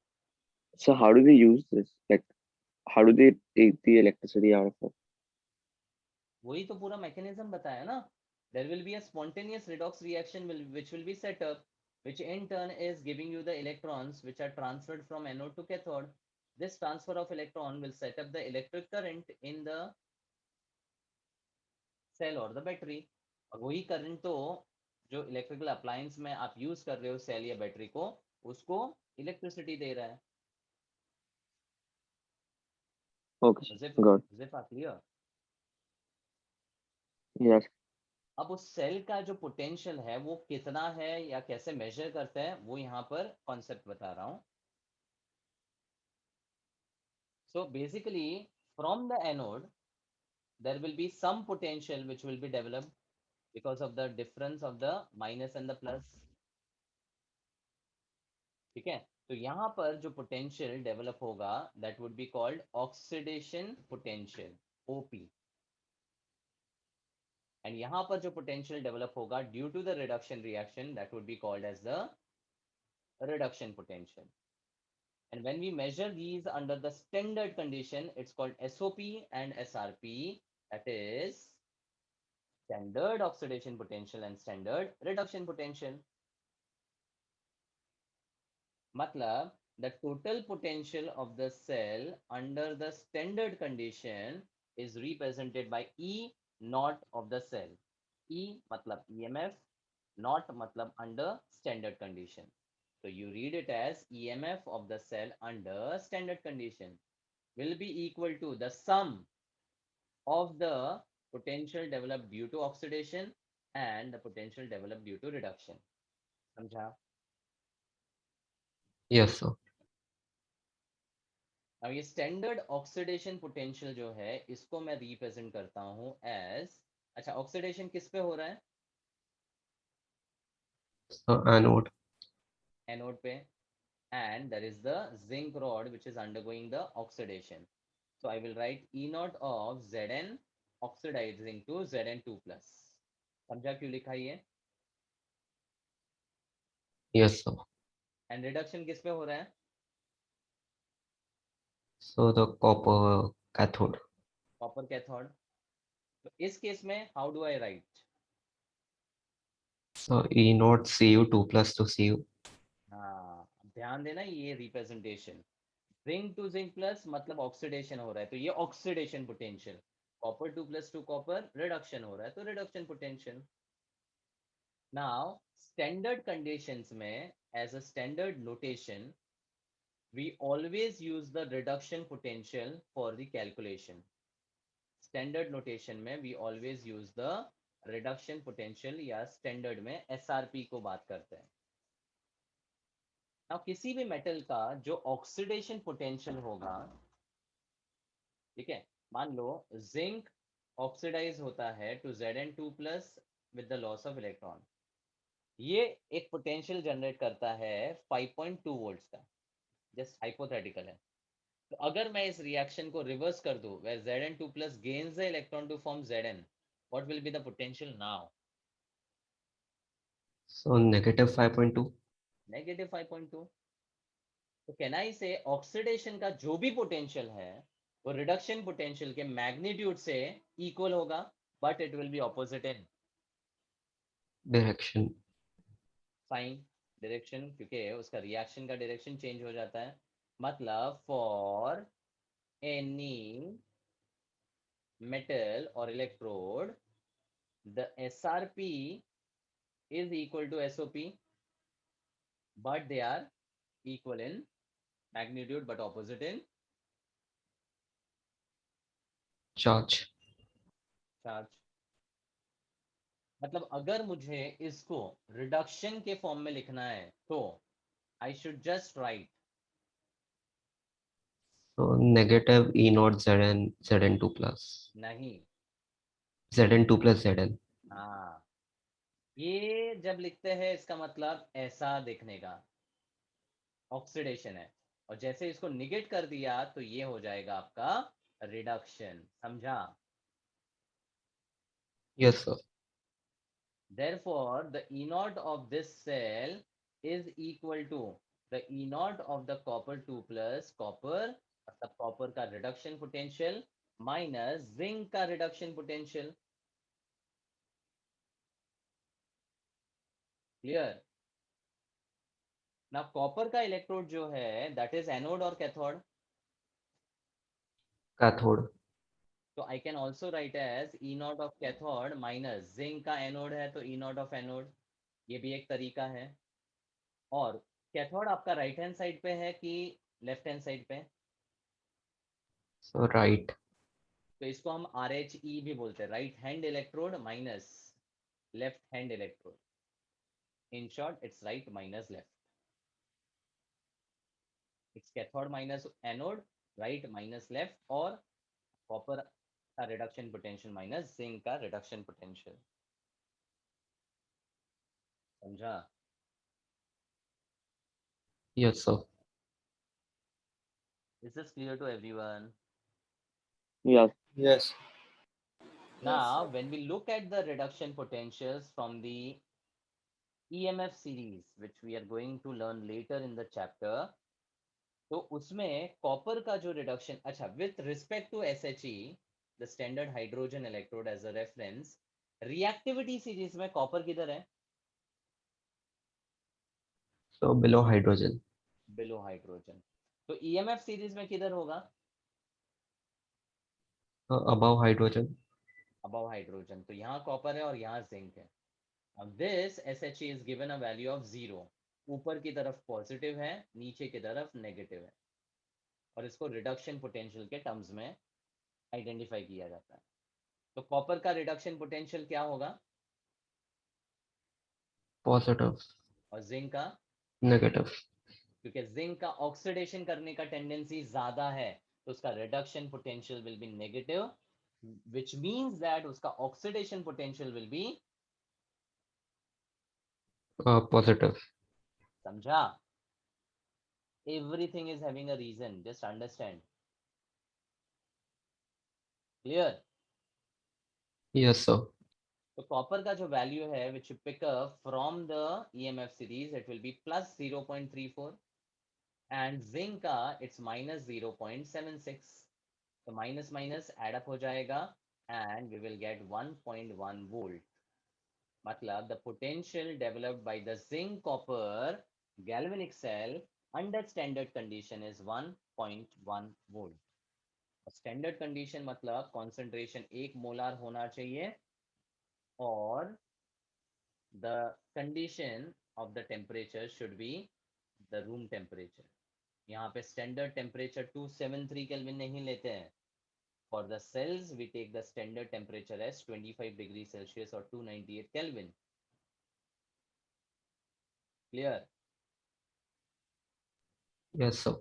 so how do they use this? Like, how do they take the electricity out of it? वही तो पूरा mechanism बताया ना. There will be a spontaneous redox reaction which will be set up which in turn is giving you the electrons which are transferred from anode to cathode. This transfer of electron will set up the electric current in the cell or the battery. और वही current तो जो electrical appliance में आप use कर रहे हो cell या बैटरी को उसको इलेक्ट्रिसिटी दे रहा है. Okay, Is it good. clear? Yes. अब उस सेल का जो पोटेंशियल है वो कितना है या कैसे मेजर करते हैं वो यहाँ पर कॉन्सेप्ट बता रहा हूँ. So basically from the anode there will be some potential which will be developed because of the difference of the minus and the plus. ठीक है. तो यहाँ पर जो पोटेंशियल डेवलप होगा that would be called oxidation potential, OP. And यहाँ पर जो पोटेंशियल डेवलप होगा due to the reduction reaction that would be called as the reduction potential. And when we measure these under the standard condition, it's called SOP and SRP, that is standard oxidation potential and standard reduction potential. Matlab, the total potential of the cell under the standard condition is represented by E naught of the cell. E matlab EMF, naught matlab under standard condition. So you read it as EMF of the cell under standard condition will be equal to the sum of the potential developed due to oxidation and the potential developed due to reduction. समझा? Yes, sir. अब ये standard oxidation potential जो है इसको मैं represent करता हूं as, अच्छा ऑक्सीडेशन किस पे हो रहा है. So anode. एनोड पे. and there is the zinc rod which is undergoing the oxidation. So I will write E naught of Zn oxidizing to Zn2 plus. समझा क्यों लिखा ये? Yes, sir. एंड रिडक्शन किस पे हो रहा है? So the copper cathode. Copper cathode. तो इस केस में how do I right? So E naught Cu 2 plus to Cu. हाँ, ध्यान देना ये representation. Zinc to zinc plus मतलब ऑक्सीडेशन हो रहा है, तो ये oxidation potential. Copper 2 plus to copper reduction हो रहा है, तो reduction potential. Now standard conditions में as a standard notation we always use the reduction potential for the calculation. Standard notation में we always use the reduction potential या standard में SRP को बात करते हैं. Now किसी भी मेटल का जो ऑक्सीडेशन पोटेंशियल होगा, ठीक है, मान लो जिंक ऑक्सीडाइज होता है to Zn2 plus with the loss of electron. ये एक पोटेंशियल जनरेट करता है 5.2 वोल्ट्स का. जस्ट हाइपोथेटिकल है. तो अगर मैं इस रिएक्शन को रिवर्स कर दूं, where Zn2 plus gains the electron to form Zn, what will be the potential now? So negative 5.2. Negative 5.2. तो कैन आई से ऑक्सीडेशन का जो भी पोटेंशियल है वो रिडक्शन पोटेंशियल के मैग्नीट्यूड से इक्वल होगा, but it will be opposite in Direction. Sign direction, क्योंकि उसका रिएक्शन का डायरेक्शन चेंज हो जाता है. मतलब फॉर एनी मेटल और electrode the SRP is equal to SOP, but they are equal in magnitude but opposite in Charge. charge. मतलब अगर मुझे इसको रिडक्शन के फॉर्म में लिखना है तो I should just right. So negative E naught Zn Zn2 plus. नहीं. Zn2 plus Zn. हाँ, ये जब लिखते हैं इसका मतलब ऐसा देखने का ऑक्सीडेशन है, और जैसे इसको निगेट कर दिया तो ये हो जाएगा आपका रिडक्शन. समझा? Yes, sir. Therefore, the E naught of this cell is equal to the E naught of the copper 2 plus copper, मतलब copper का reduction potential minus zinc का reduction potential. Clear? Now copper का electrode जो है that is anode और cathode. Cathode. तो I can also write as E naught of cathode minus zinc का anode है तो E naught of anode. ये भी एक तरीका है. और कैथोड आपका राइट हैंड साइड पे है कि लेफ्ट हैंड साइड पे? So right. तो इसको हम RHE भी बोलते हैं, right hand electrode minus left hand electrode. In short it's right minus left. It's cathode minus anode, right minus left, और कॉपर का रिडक्शन पोटेंशियल माइनस जिंक का रिडक्शन पोटेंशियल. समझा? Yes, sir. Is this clear to everyone? Yes. Yes. Now when we look at the reduction potentials from the EMF series which we are going to learn later in the chapter, तो उसमें copper का जो reduction, अच्छा, with respect to SHE the standard hydrogen electrode as a reference, reactivity series में copper किधर है? So below hydrogen. Below hydrogen. तो EMF series में किधर होगा? Above hydrogen. Above hydrogen. तो यहाँ कॉपर है और यहाँ जिंक है. अब this SHE is given a value of 0. ऊपर की तरफ पॉजिटिव है, नीचे की तरफ नेगेटिव है, और इसको रिडक्शन पोटेंशियल के टर्म्स में आइडेंटिफाई किया जाता है. तो कॉपर का रिडक्शन पोटेंशियल क्या होगा Positive. और जिंक का? Negative. क्योंकि जिंक का ऑक्सीडेशन करने का टेंडेंसी ज्यादा है, तो उसका reduction potential will be negative, which means that उसका oxidation potential will be. Positive. समझा? Everything is having a reason, just understand. Clear? Yes, sir. तो कॉपर का जो वैल्यू है which you pick up from the EMF series it will be plus 0.34 and जिंक का it's minus 0.76. तो minus minus add up हो जाएगा and we will get 1.1 volt. मतलब the potential developed by the zinc copper galvanic cell under standard condition is 1.1 volt. Standard condition मतलब concentration 1 molar होना चाहिए और the condition of the temperature should be the room temperature. यहाँ पे standard temperature 273 kelvin नहीं लेते हैं. For the cells, we take the standard temperature as 25 degrees Celsius or 298 Kelvin. Clear? Yes, sir.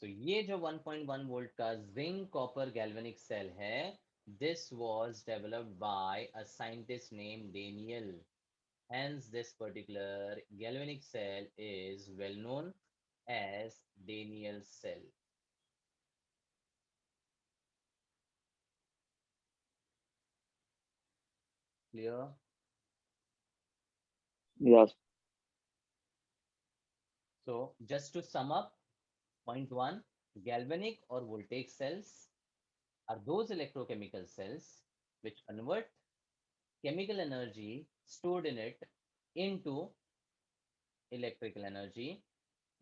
So ये जो 1.1 वोल्ट का zinc copper galvanic cell है, this was developed by a scientist named Daniel. Hence, this particular galvanic cell is well known as Daniel cell. Clear? Yes. So just to sum up, point 1, galvanic or voltaic cells are those electrochemical cells which convert chemical energy stored in it into electrical energy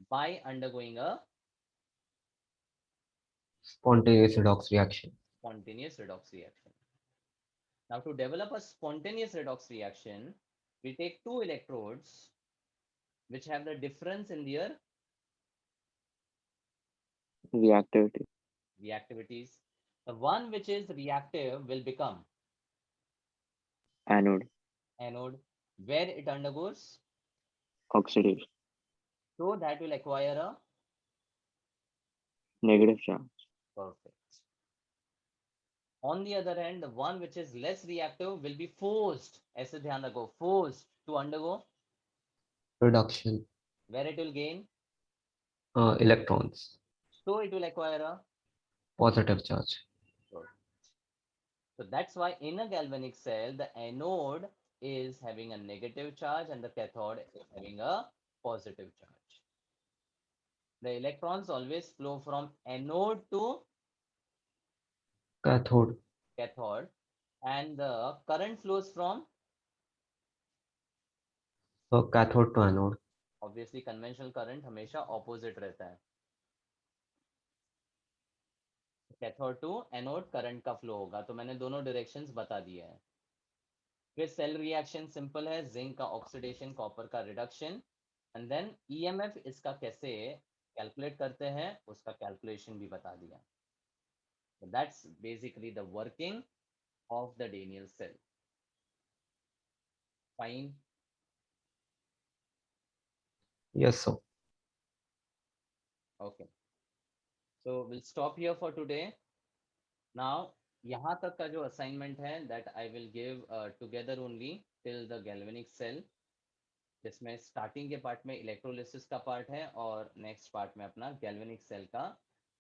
by undergoing a Spontaneous redox reaction. spontaneous redox reaction. Now, to develop a spontaneous redox reaction, we take two electrodes which have the difference in their Reactivity. reactivities. The one which is reactive will become Anode. anode, where it undergoes, Oxidation. so that will acquire a Negative charge. perfect. On the other hand, the one which is less reactive will be forced, ऐसे ध्यान रखो, forced to undergo, Reduction. where it will gain, Electrons. so it will acquire a Positive charge. perfect. So that's why in a galvanic cell, the anode is having a negative charge and the cathode is having a positive charge. The electrons always flow from anode to Cathode. cathode and the current flows from Cathode to anode. obviously conventional current हमेशा opposite रहता है. Cathode to anode current का flow होगा. तो मैंने दोनों directions बता दिए हैं. फिर सेल रिएक्शन सिंपल है, जिंक का ऑक्सीडेशन, कॉपर का रिडक्शन, एंड देन ईएमएफ इसका कैसे कैलकुलेट करते हैं उसका कैलकुलेशन भी बता दिया. So that's basically the working of the Daniell cell. Fine. Yes, sir. Okay. So we'll stop here for today. Now यहाँ तक का जो असाइनमेंट है that I will give together only till the galvanic cell, जिसमें starting के part में electrolysis का part है और नेक्स्ट पार्ट में अपना गैल्वेनिक सेल का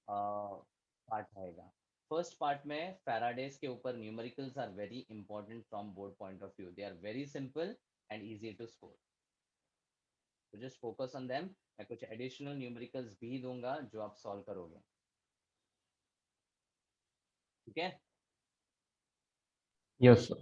पार्ट आएगा. फर्स्ट पार्ट में फैराडेज के ऊपर numericals are very important from board point of view. They are very simple and easy to score. तो जस्ट फोकस ऑन देम. मैं कुछ एडिशनल न्यूमेरिकल्स भी दूंगा जो आप सॉल्व करोगे. ठीक है? Yes, sir.